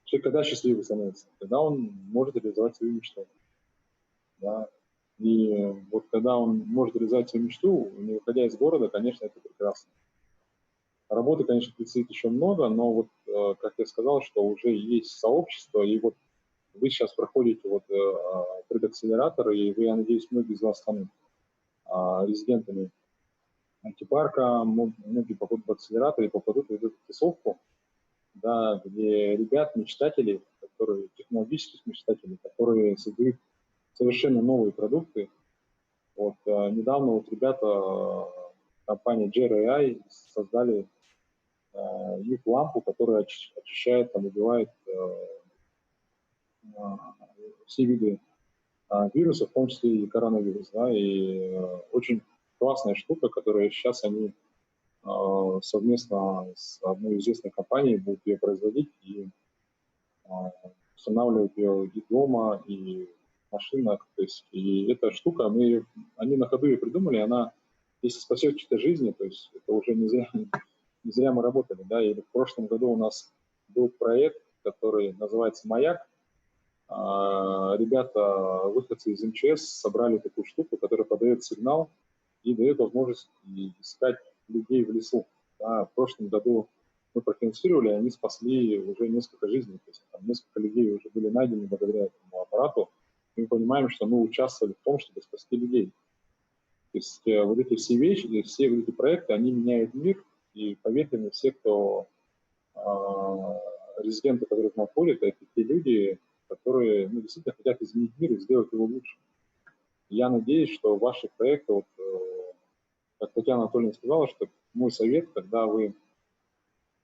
Человек когда счастливый становится? Когда он может реализовать свою мечту. Да. И вот когда он может реализовать свою мечту, не выходя из города, конечно, это прекрасно. Работы, конечно, предстоит еще много, но вот, как я сказал, что уже есть сообщество, и вот вы сейчас проходите вот предакселератор, и вы, я надеюсь, многие из вас станут резидентами IT-парка, многие попадут в акселератор и попадут в эту тусовку, да, где ребят, мечтателей, которые, технологических мечтателей, которые создают совершенно новые продукты. Вот недавно вот ребята, компания JRAI создали lampu, которая очищает, там, убивает все виды вирусов, в том числе и коронавирус. Да, и очень классная штука, которая сейчас они совместно с одной известной компанией будут ее производить и устанавливать ее и дома, и в машинах. То есть, и эта штука, они на ходу ее придумали, она, если спасет чьи-то жизни, то есть это уже не зря мы работали. Да, и в прошлом году у нас был проект, который называется «Маяк». Ребята, выходцы из МЧС, собрали такую штуку, которая подает сигнал и дает возможность искать людей в лесу. Да, в прошлом году мы профинансировали, они спасли уже несколько жизней. То есть, там, несколько людей уже были найдены благодаря этому аппарату. И мы понимаем, что мы участвовали в том, чтобы спасти людей. То есть вот эти все вещи, все вот эти проекты, они меняют мир. И поверьте мне, все, кто резиденты, которые к нам ходят, это те люди, которые действительно хотят изменить мир и сделать его лучше. Я надеюсь, что ваши проекты, вот, как Татьяна Анатольевна сказала, что мой совет, когда вы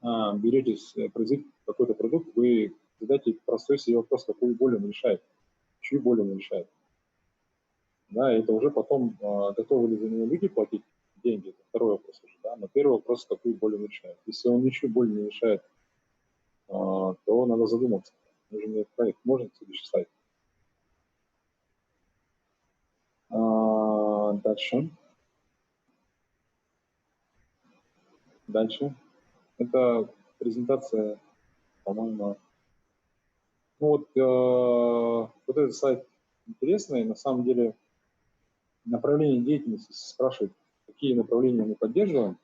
беретесь производить какой-то продукт, вы задайте простой себе вопрос, какую боль он решает, чью боль он решает. Да, это уже потом готовы ли за него люди платить деньги, это второй вопрос уже. Да? Но первый вопрос, какую боль он решает. Если он ничью боль не решает, то надо задуматься, нужен ли этот проект, можно следующий слайд. Дальше. Это презентация, по-моему. Ну вот этот сайт интересный. На самом деле направление деятельности, если спрашивать, какие направления мы поддерживаем,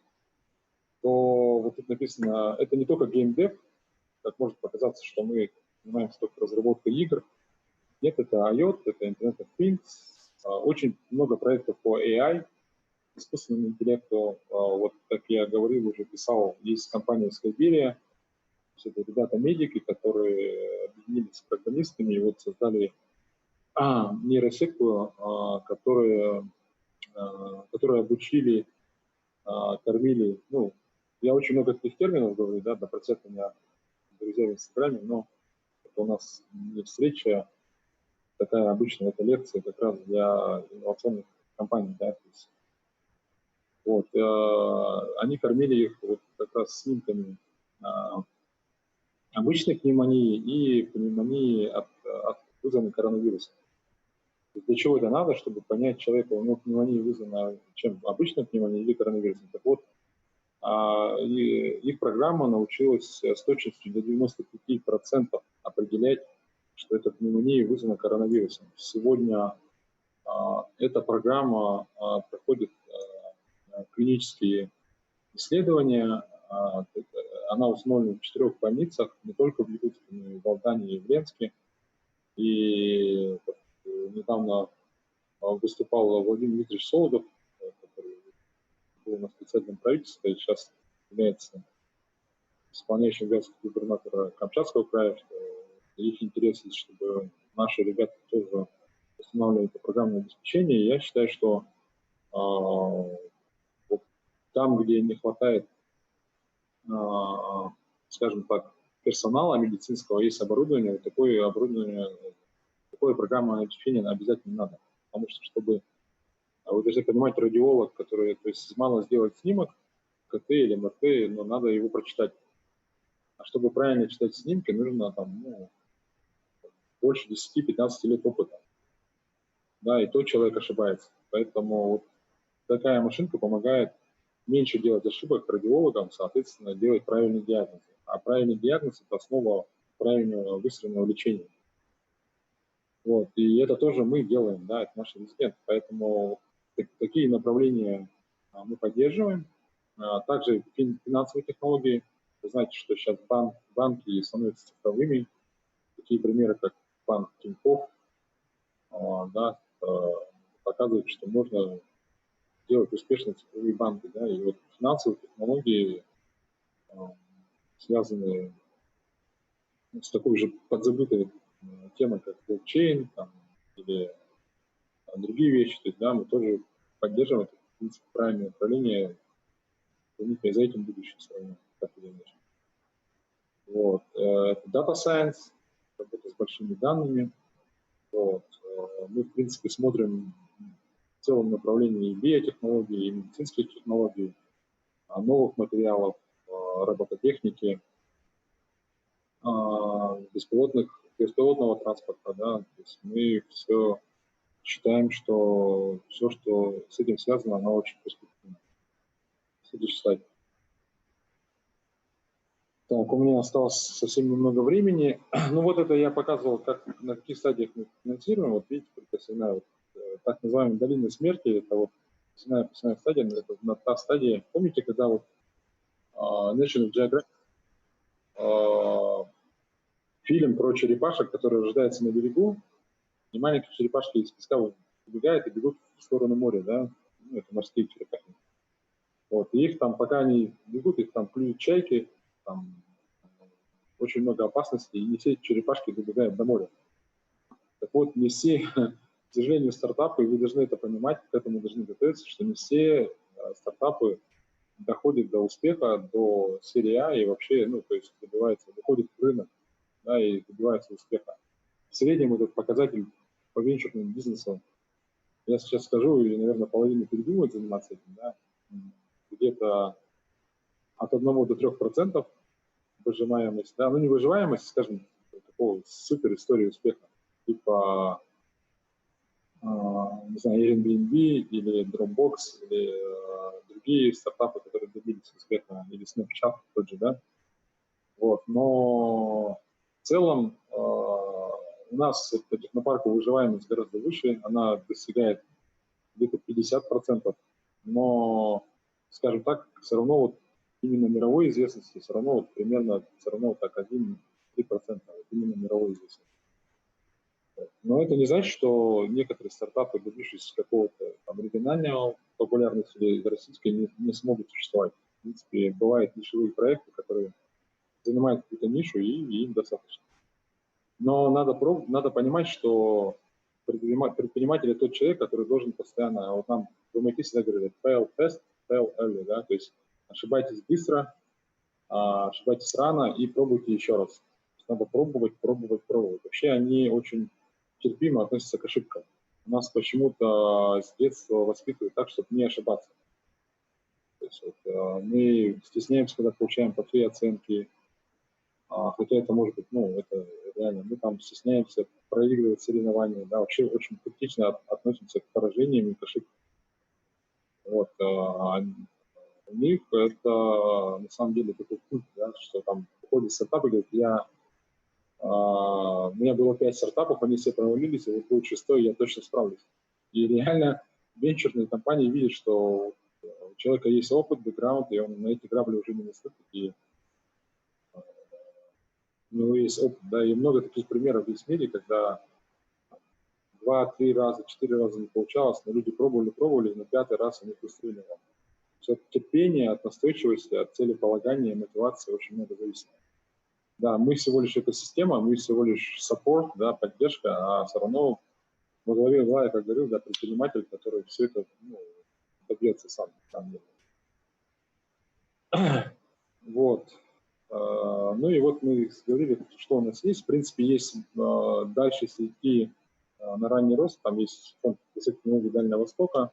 то вот тут написано, это не только геймдев, как может показаться, что мы занимаемся только разработкой игр. Нет, это IoT, это Internet of Things, очень много проектов по AI, искусственному интеллекту. Вот, как я говорил, уже писал, есть компания Skyberia, это ребята-медики, которые объединились с программистами и вот создали нейросетку, которые обучили, кормили, ну, я очень много таких терминов говорю, да, напросят меня друзья в Инстаграме, но это у нас не встреча, такая обычная эта лекция как раз для инновационных компаний, да, то есть, вот, они кормили их вот как раз снимками обычной пневмонии и пневмонии от вызванной коронавирусом. Для чего это надо, чтобы понять человека, у него пневмония вызвана чем? Обычной пневмонией или коронавирусом? Так вот, их программа научилась с точностью до 95% определять, что эта пневмония вызвана коронавирусом. Сегодня эта программа проходит клинические исследования. Она установлена в 4 больницах, не только в Якутске, но и в Алдании и в Ленске. И недавно выступал Владимир Дмитриевич Солодов, который был на специальном правительстве и сейчас является исполняющим обязанности губернатора Камчатского края, что их интерес есть, чтобы наши ребята тоже устанавливали это программное обеспечение. И я считаю, что вот там, где не хватает, скажем так, персонала медицинского, есть оборудование, вот такое оборудование, такое программное обеспечение обязательно надо. Потому что, чтобы, вы должны понимать, радиолог, который, то есть мало сделать снимок, КТ или МРТ, но надо его прочитать. А чтобы правильно читать снимки, нужно там, больше 10-15 лет опыта. Да, и тот человек ошибается. Поэтому вот такая машинка помогает меньше делать ошибок радиологам, соответственно, делать правильный диагноз. А правильный диагноз – это основа правильного выстроенного лечения. Вот. И это тоже мы делаем, да, это наш резидент. Поэтому такие направления мы поддерживаем. Также финансовые технологии. Вы знаете, что сейчас банки становятся цифровыми. Такие примеры, как банк Тинькофф, да, показывают, что можно делать успешные цифровые банки. Да, и вот финансовые технологии, связанные с такой же подзабытой темой, как блокчейн там, или другие вещи, то есть, да, мы тоже поддерживаем это, в принципе, правильное направление, и за этим будущее все равно, так или иначе. Вот. Это Data Science, работа с большими данными. Вот. Мы, в принципе, смотрим в целом направлении и биотехнологий, и медицинских технологий, новых материалов, робототехники, беспилотного транспорта. Да? То есть мы все считаем, что все, что с этим связано, оно очень перспективно. Следующий слайд. Так, у меня осталось совсем немного времени. Ну вот это я показывал, на каких стадиях мы финансируем. Вот видите, предпосыльная, вот, так называемая долина смерти, это вот посыльная стадия, это та стадия. Помните, когда вот National Geographic фильм про черепашек, который рождается на берегу, и маленькие черепашки из песка убегают и бегут в сторону моря, да, ну, это морские черепахи. Вот, и их там, пока они бегут, их там клюют чайки, там очень много опасностей, и не все черепашки добегают до моря. Так вот, не все, к сожалению, стартапы, и вы должны это понимать, к этому должны готовиться, что не все стартапы доходят до успеха, до серии А и вообще, ну, то есть доходят в рынок, да, и добиваются успеха. В среднем этот показатель по венчурному бизнесу, я сейчас скажу, и, наверное, половина передумает заниматься этим, да, где-то от 1 до 3% выживаемость, да, ну не выживаемость, скажем, такого супер истории успеха, типа, не знаю, Airbnb или Dropbox, или другие стартапы, которые добились успеха, или Snapchat тот же, да, вот, но в целом у нас по технопарку выживаемость гораздо выше, она достигает где-то 50%, но, скажем так, все равно вот именно мировой известности все равно вот примерно все равно вот так 1-3% вот именно мировой известности. Но это не значит, что некоторые стартапы, добившись какого-то там регионального популярности или российской, не смогут существовать. В принципе, бывают нишевые проекты, которые занимают какую-то нишу, и им достаточно. Но надо понимать, что предприниматель – это тот человек, который должен постоянно, вот нам в MIT всегда говорят, fail fast, fail early, да, то есть ошибайтесь быстро, ошибайтесь рано и пробуйте еще раз. Надо пробовать. Вообще они очень терпимо относятся к ошибкам. У нас почему-то с детства воспитывают так, чтобы не ошибаться. То есть, вот, мы стесняемся, когда получаем плохие оценки, хотя это может быть, ну, это реально, мы там стесняемся проигрывать соревнования, да, вообще очень критично относимся к поражениям и к ошибкам. Вот, у них это на самом деле такой культ, да, что там приходит стартап и говорит, я У меня было 5 стартапов, они все провалились, и вот будет 6-й, я точно справлюсь. И реально венчурные компании видят, что у человека есть опыт, бэкграунд, и он на эти грабли уже не наступит, и у него есть опыт. Да, и много таких примеров есть в мире, когда 2-3 раза, 4 раза не получалось, но люди пробовали, и на 5-й раз они выстрелили. Все от терпения, от настойчивости, от целеполагания, мотивации очень много зависит. Да, мы всего лишь экосистема, мы всего лишь support, да, поддержка, а все равно во главе угла, я как говорил, да, предприниматель, который все это добьется сам. Вот. Ну и вот мы говорили, что у нас есть. В принципе, есть дальше, если идти на ранний рост, там есть фонд высокотехнологий Дальнего Востока,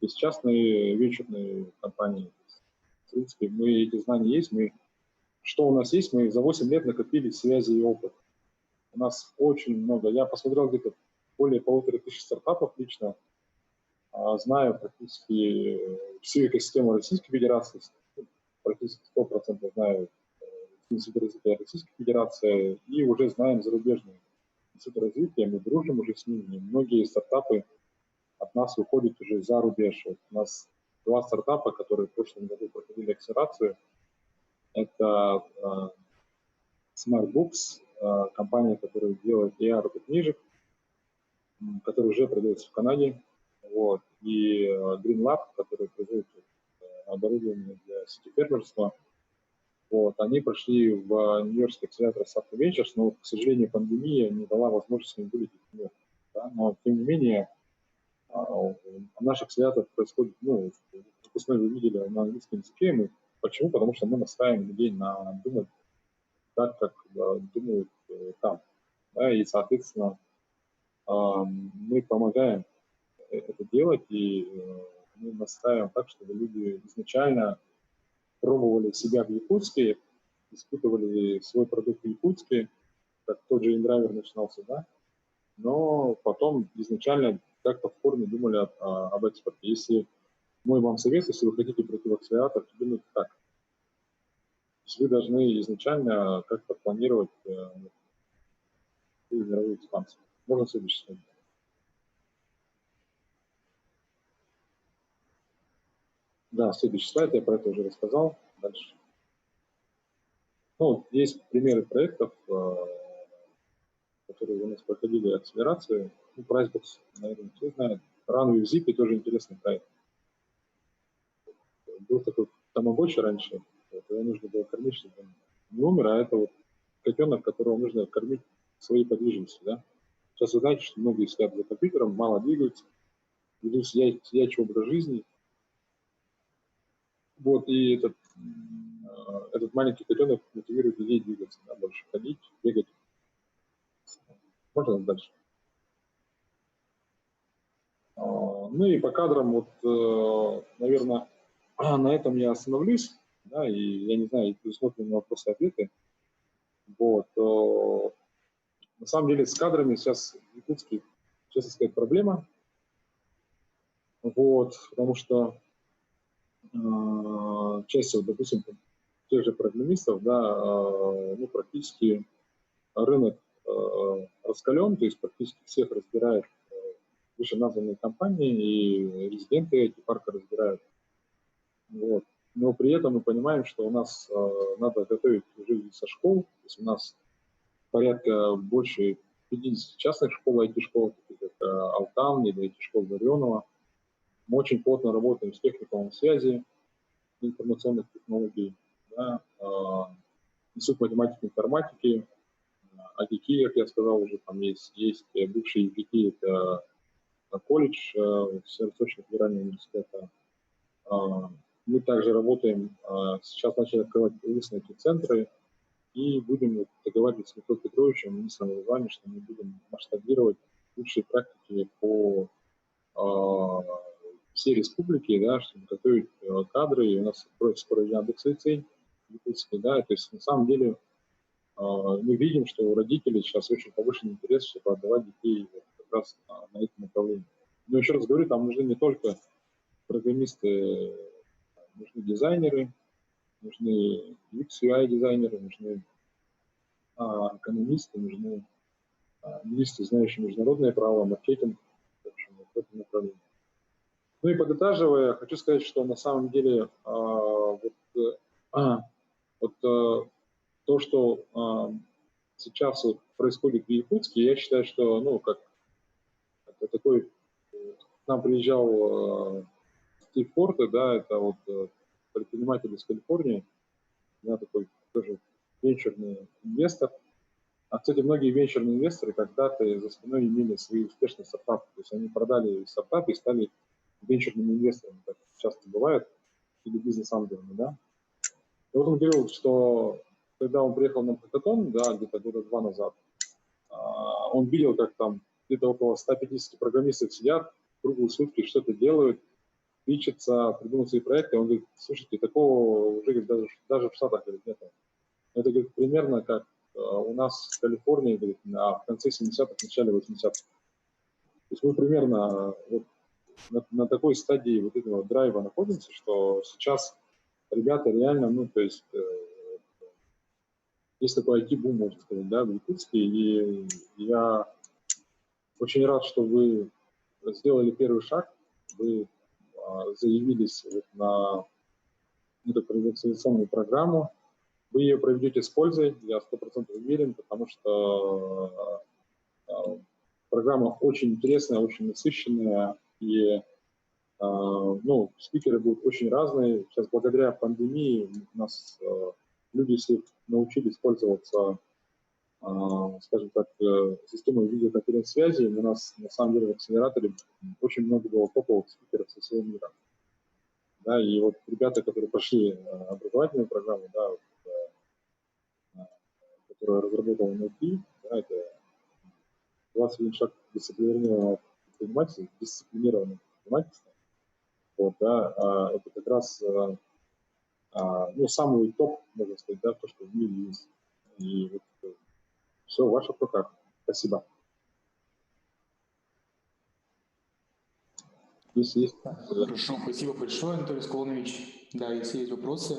есть частные венчурные компании. В принципе, мы эти знания есть, что у нас есть, мы за 8 лет накопили связи и опыт. У нас очень много. Я посмотрел где-то более 1500 стартапов лично. Знаю практически всю экосистему Российской Федерации. Практически 100% знаю институт развития Российской Федерации. И уже знаем зарубежные институты развития. Мы дружим уже с ними. Многие стартапы от нас выходят уже за рубеж. Вот у нас 2 стартапа, которые в прошлом году проходили акселерацию. Это SmartBooks, компания, которая делает AR-книжек, который уже продается в Канаде, вот, и GreenLab, который производит оборудование для сетифермерства. Вот, они прошли в Нью-Йоркский акселератор Software Ventures, но, к сожалению, пандемия не дала возможности им вылететь в Нью-Йорк. Да? Но, тем не менее, наш акселератор происходит, выпускной вы видели на английском языке. Почему? Потому что мы настраиваем людей на думать так, как думают там. Да? И, соответственно, мы помогаем это делать, и мы настраиваем так, чтобы люди изначально пробовали себя в Якутске, испытывали свой продукт в Якутске, как тот же InDriver начинался, да, но потом изначально как-то в форме думали об экспорте. Если мой вам совет, если вы хотите пройти в акселератор, то думайте так. То есть вы должны изначально как-то планировать мировую экспансию. Можно следующий слайд. Да, следующий слайд, я про это уже рассказал. Дальше. Есть примеры проектов, которые у нас проходили акселерацию. PriceBox, наверное, все знают. Runway в Zip тоже интересный проект. Был такой тамагочи раньше, его нужно было кормить, чтобы он не умер, а это вот котенок, которого нужно кормить своей подвижностью. Да? Сейчас вы знаете, что многие сидят за компьютером, мало двигаются, ведут сидячий образ жизни. Вот, и этот маленький котенок мотивирует людей двигаться, да, больше ходить, бегать. Можно дальше? Ну и по кадрам, наверное, на этом я остановлюсь, да, и я не знаю, предусмотрены вопросы и ответы. Вот. На самом деле с кадрами сейчас в Якутске, честно сказать, проблема. Вот, потому что часть, допустим, тех же программистов, да, практически рынок раскален, то есть практически всех разбирают вышеназванные компании, и резиденты эти парка разбирают. Вот. Но при этом мы понимаем, что у нас надо готовить уже со школ, то есть у нас порядка больше 50 частных школ, IT-школ, таких как Алтан или IT-школ Варионова. Мы очень плотно работаем с техникумом связи, информационных технологий, да, Институт математики и информатики, АГИКИ, как я сказал уже, там есть бывший АГИКИ, это колледж Северо-Восточного федерального университета. Мы также работаем, сейчас начали открывать выставки центры, и будем договариваться с Михаилом Петровичем, министром образования, что мы будем масштабировать лучшие практики по всей республике, да, чтобы готовить кадры, и у нас откроется скоро Яндекс.Лицей, да, то есть на самом деле мы видим, что у родителей сейчас очень повышенный интерес, чтобы отдавать детей как раз на это направление. Но еще раз говорю, там нужны не только программисты, нужны дизайнеры, нужны UX, UI дизайнеры, нужны экономисты, нужны юристы, знающие международное право, маркетинг, в общем, в этом направлении. Ну и подытаживая, хочу сказать, что на самом деле то, что сейчас вот происходит в Якутске, я считаю, что, ну, как это такой, к нам приезжал Стив Порте, да, это вот предприниматель из Калифорнии, да, такой тоже венчурный инвестор. А, кстати, многие венчурные инвесторы когда-то за спиной имели свои успешные стартапы. То есть они продали стартапы и стали венчурными инвесторами, как часто бывает, или бизнес-ангелами, да. И вот он говорил, что когда он приехал на хакатон, да, где-то года 2 назад, он видел, как там где-то около 150 программистов сидят, круглые сутки что-то делают, пичатся, придумывают свои проекты. Он говорит, слушайте, такого уже даже в Штатах, говорит, нет. Это, говорит, примерно как у нас в Калифорнии, говорит, в конце 70-х, начале 80-х. То есть мы примерно вот на такой стадии вот этого драйва находимся, что сейчас ребята реально, ну, то есть есть такой IT-бум, можно сказать, да, в Якутске, и я очень рад, что вы сделали первый шаг, вы заявились вот на эту приватизационную программу, вы ее проведете с пользой, я 100% уверен, потому что программа очень интересная, очень насыщенная, и ну, спикеры будут очень разные. Сейчас благодаря пандемии у нас люди все научились пользоваться, скажем так, системой видеоконференц-связи. У нас на самом деле в акселераторе очень много было топовых спикеров со всего мира. Да, и вот ребята, которые прошли образовательную программу, да, вот, которую разработал MIT, да, это 21 шаг дисциплинированного предпринимательства, вот, да, это как раз ну, самый топ, можно сказать, да, то, что в мире есть. И вот, все в ваших руках. Спасибо. Если есть... Хорошо, спасибо большое, Анатолий Склонович. Да, если есть вопросы.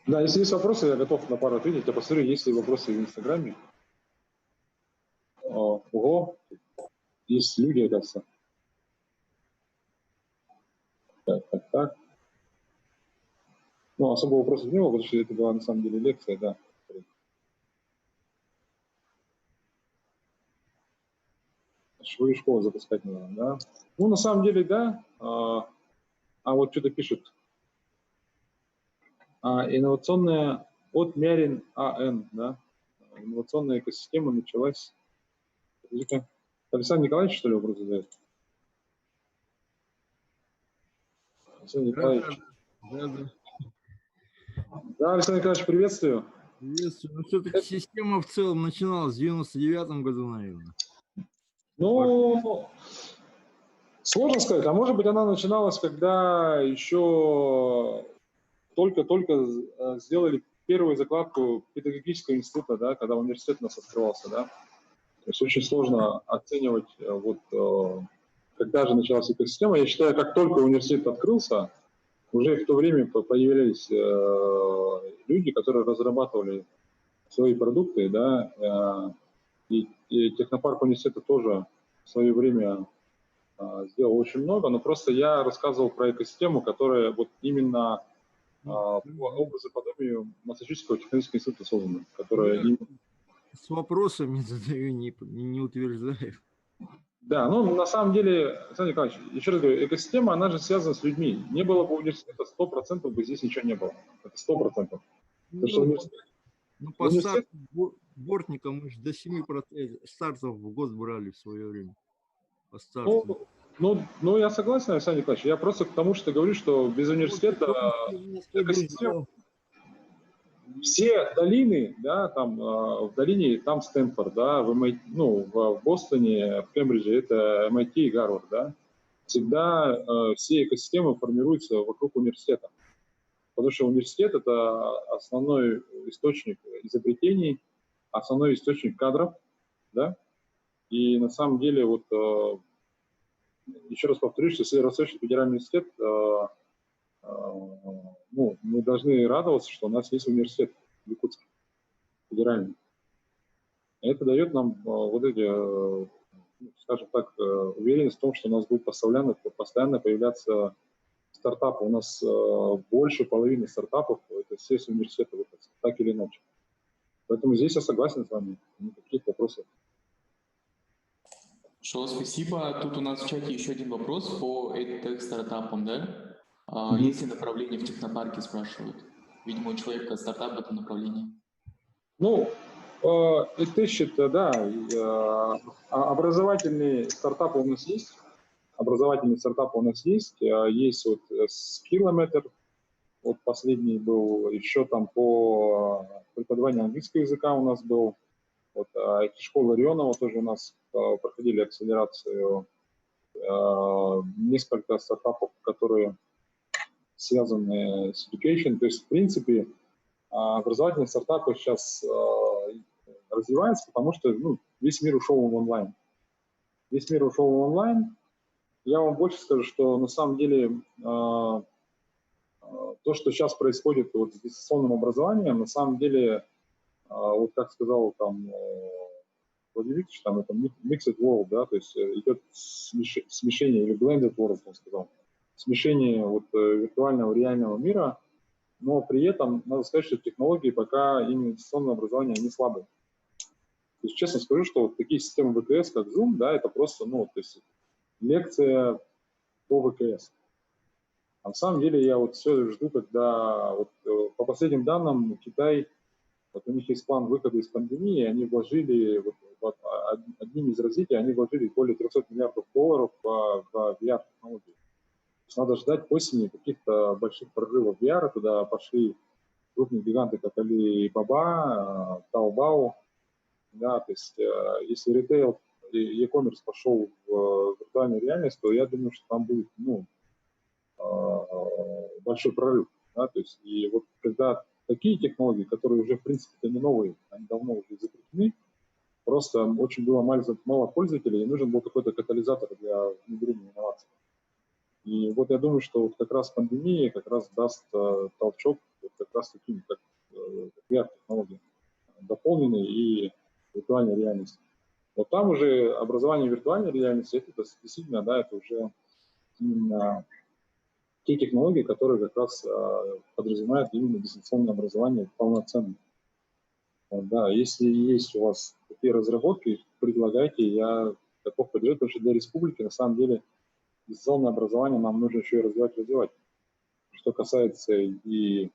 Да, если есть вопросы, я готов на пару ответить. Я посмотрю, есть ли вопросы в Инстаграме. Ого, есть люди, оказывается. Так. Ну, особо вопросов не было, потому что это была на самом деле лекция, да. Свою школу запускать надо, да. Ну, на самом деле, да. Вот что-то пишут. Инновационная от Мярин АН, да. Инновационная экосистема началась. Александр Николаевич, что ли, вопрос задает? Александр Николаевич. Да, Александр Николаевич, приветствую. Приветствую. Ну, все-таки система в целом начиналась в 99-м году, наверное. Ну, сложно сказать. А может быть, она начиналась, когда еще только-только сделали первую закладку педагогического института, да, когда университет у нас открывался, да. То есть очень сложно оценивать, вот, когда же началась экосистема. Я считаю, как только университет открылся, уже в то время появились люди, которые разрабатывали свои продукты, да, и технопарк университета тоже в свое время сделал очень много, но просто я рассказывал про экосистему, которая вот именно по образоподобию Массачусетского технологического института создана, которая... С вопросами задаю, не утверждаю. Да, ну на самом деле, Александр Николаевич, еще раз говорю, экосистема, она же связана с людьми. Не было бы университета, 100% бы здесь ничего не было. Это 100%. По старту бортника мы же до 7% стартов в год брали в свое время. По старту. Ну, я согласен, Александр Николаевич. Я просто к тому, что говорю, что без университета экосистема... Все долины, да, там в долине, там Стэнфорд, да, в MIT, ну, в Бостоне, в Кембридже это MIT и Гарвард, да, всегда все экосистемы формируются вокруг университета. Потому что университет – это основной источник изобретений, основной источник кадров, да, и на самом деле, вот, еще раз повторюсь, что Северо-Восточный федеральный университет, ну, мы должны радоваться, что у нас есть университет в Якутске, федеральный. Это дает нам вот эти, скажем так, уверенность в том, что у нас будет постоянно появляться стартапы. У нас больше половины стартапов – это все с университета выходят, так или иначе. Поэтому здесь я согласен с вами, никаких вопросов. Хорошо, спасибо. Тут у нас в чате еще один вопрос по стартапам, да? Есть ли направление в технопарке, спрашивают. Видимо, у человека стартап в этом направлении. Ну, это, да, образовательные стартапы у нас есть. Есть вот Skillometer, вот последний был, еще там по преподаванию английского языка у нас был. Вот IT-школа Рионова тоже у нас проходили акселерацию. Несколько стартапов, которые связаны с education. То есть, в принципе, образовательные стартапы сейчас развиваются, потому что весь мир ушел в онлайн. Я вам больше скажу, что на самом деле то, что сейчас происходит вот с дистанционным образованием, на самом деле, вот как сказал там Владимир Викторович, там это mixed world, да, то есть идет смешение, или blended world, он сказал, смешение вот виртуального и реального мира, но при этом надо сказать, что технологии пока именно дистанционное образование, они слабые. То есть, честно скажу, что вот такие системы ВКС, как Zoom, да, это просто, то есть лекция по ВКС. А на самом деле я вот все жду, когда вот, по последним данным Китай, вот у них есть план выхода из пандемии, они вложили, вот, одним из развития, они вложили более 300 миллиардов долларов в VR-технологии. То есть надо ждать осени каких-то больших прорывов VR, туда пошли крупные гиганты, как Alibaba, Taobao, да, то есть если ритейл и e-commerce пошел в виртуальную реальность, то я думаю, что там будет, большой прорыв, да, то есть и вот когда такие технологии, которые уже в принципе не новые, они давно уже изобретены, просто очень было мало пользователей, и нужен был какой-то катализатор для внедрения инноваций. И вот я думаю, что вот как раз пандемия как раз даст толчок вот как раз таким, как VR-технологии, дополненные и виртуальной реальности. Вот там уже образование виртуальной реальности, это действительно, да, это уже именно те технологии, которые как раз подразумевают именно дистанционное образование полноценное. Вот, да, если есть у вас такие разработки, предлагайте, я готов поддержать, потому что для республики на самом деле дистанционное образование нам нужно еще и развивать. Что касается и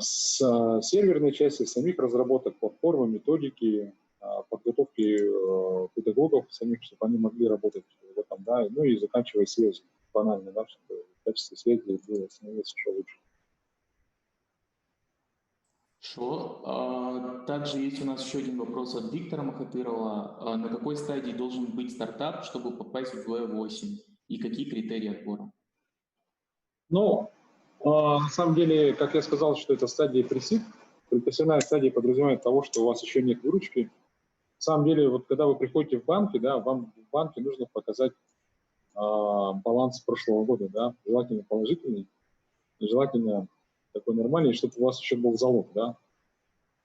серверной части, самих разработок, платформы, методики, подготовки педагогов самих, чтобы они могли работать в этом, да, и заканчивая связь банально, да, чтобы качество связи было становилось еще лучше. Хорошо. Также есть у нас еще один вопрос от Виктора Махатырова. На какой стадии должен быть стартап, чтобы попасть в V8? И какие критерии отбора? На самом деле, как я сказал, что это стадия pre-seed. Предпрофессиональная стадия подразумевает того, что у вас еще нет выручки. На самом деле, вот когда вы приходите в банки, да, вам в банке нужно показать баланс прошлого года, да, желательно положительный, желательно такой нормальный, чтобы у вас еще был залог, да,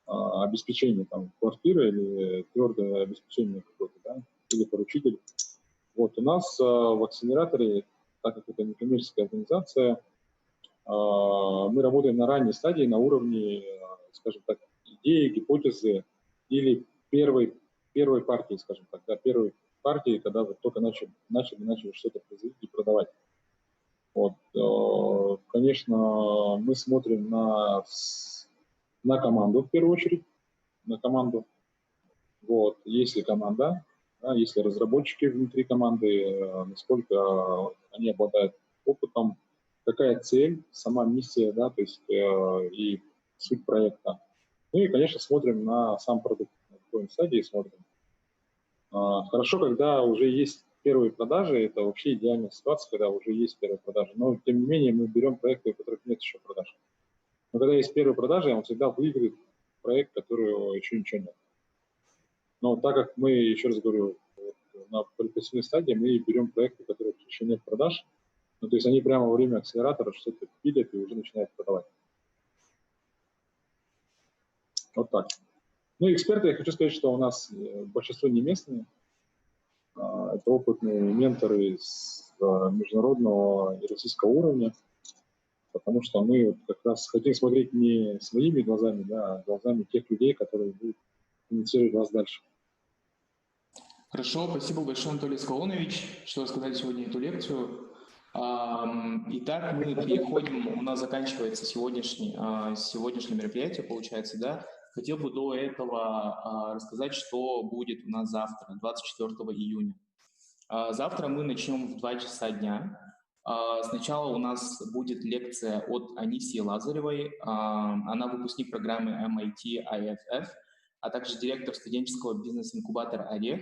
обеспечение там квартиры или твердое обеспечение какое-то, да, или поручитель. Вот у нас в акселераторе, так как это некоммерческая организация, мы работаем на ранней стадии, на уровне, скажем так, идеи, гипотезы или первой партии, скажем так, да, первой партии, когда вы только начали что-то производить и продавать. Вот, конечно, мы смотрим на команду в первую очередь, на команду. Вот, есть ли команда, да, есть ли разработчики внутри команды, насколько они обладают опытом, какая цель, сама миссия, да, то есть и суть проекта. Ну и, конечно, смотрим на сам продукт, на какой стадии смотрим. Хорошо, когда уже есть первые продажи, это вообще идеальная ситуация, когда уже есть первые продажи. Но, тем не менее, мы берем проекты, у которых нет еще продаж. Но когда есть первые продажи, он всегда выиграет проект, которого еще ничего нет. Но так как мы, еще раз говорю, на предпосыльной стадии мы берем проекты, у которых еще нет продаж, то есть они прямо во время акселератора что-то пилят и уже начинают продавать. Вот так. Ну, эксперты, я хочу сказать, что у нас большинство не местные. Это опытные менторы с международного и российского уровня, потому что мы как раз хотим смотреть не своими глазами, да, а глазами тех людей, которые будут инициировать вас дальше. Хорошо, спасибо большое, Анатолий Скалонович, что рассказали сегодня эту лекцию. Итак, мы переходим, у нас заканчивается сегодняшнее мероприятие, получается, да. Хотел бы до этого рассказать, что будет у нас завтра, 24 июня. Завтра мы начнем в 2 часа дня. Сначала у нас будет лекция от Анисии Лазаревой. Она выпускник программы MIT IFF, а также директор студенческого бизнес-инкубатора «Орех»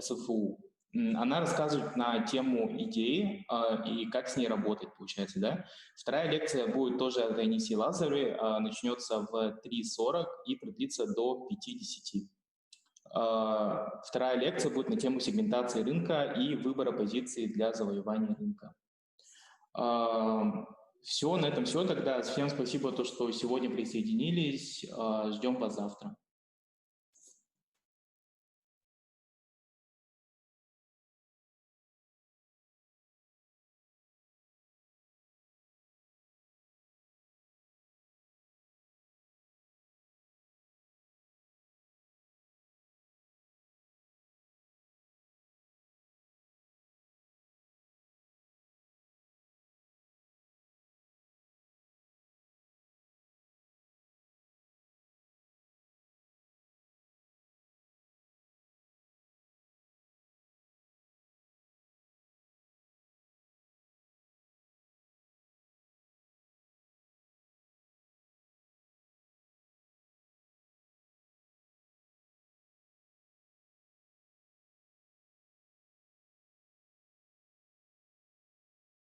СФУ. Она рассказывает на тему идеи и как с ней работать, получается, да. Вторая лекция будет тоже от Анисии Лазаревой, начнется в 3:40 и продлится до 5:10. Вторая лекция будет на тему сегментации рынка и выбора позиций для завоевания рынка. Все, на этом все тогда. Всем спасибо, что сегодня присоединились. Ждем вас завтра.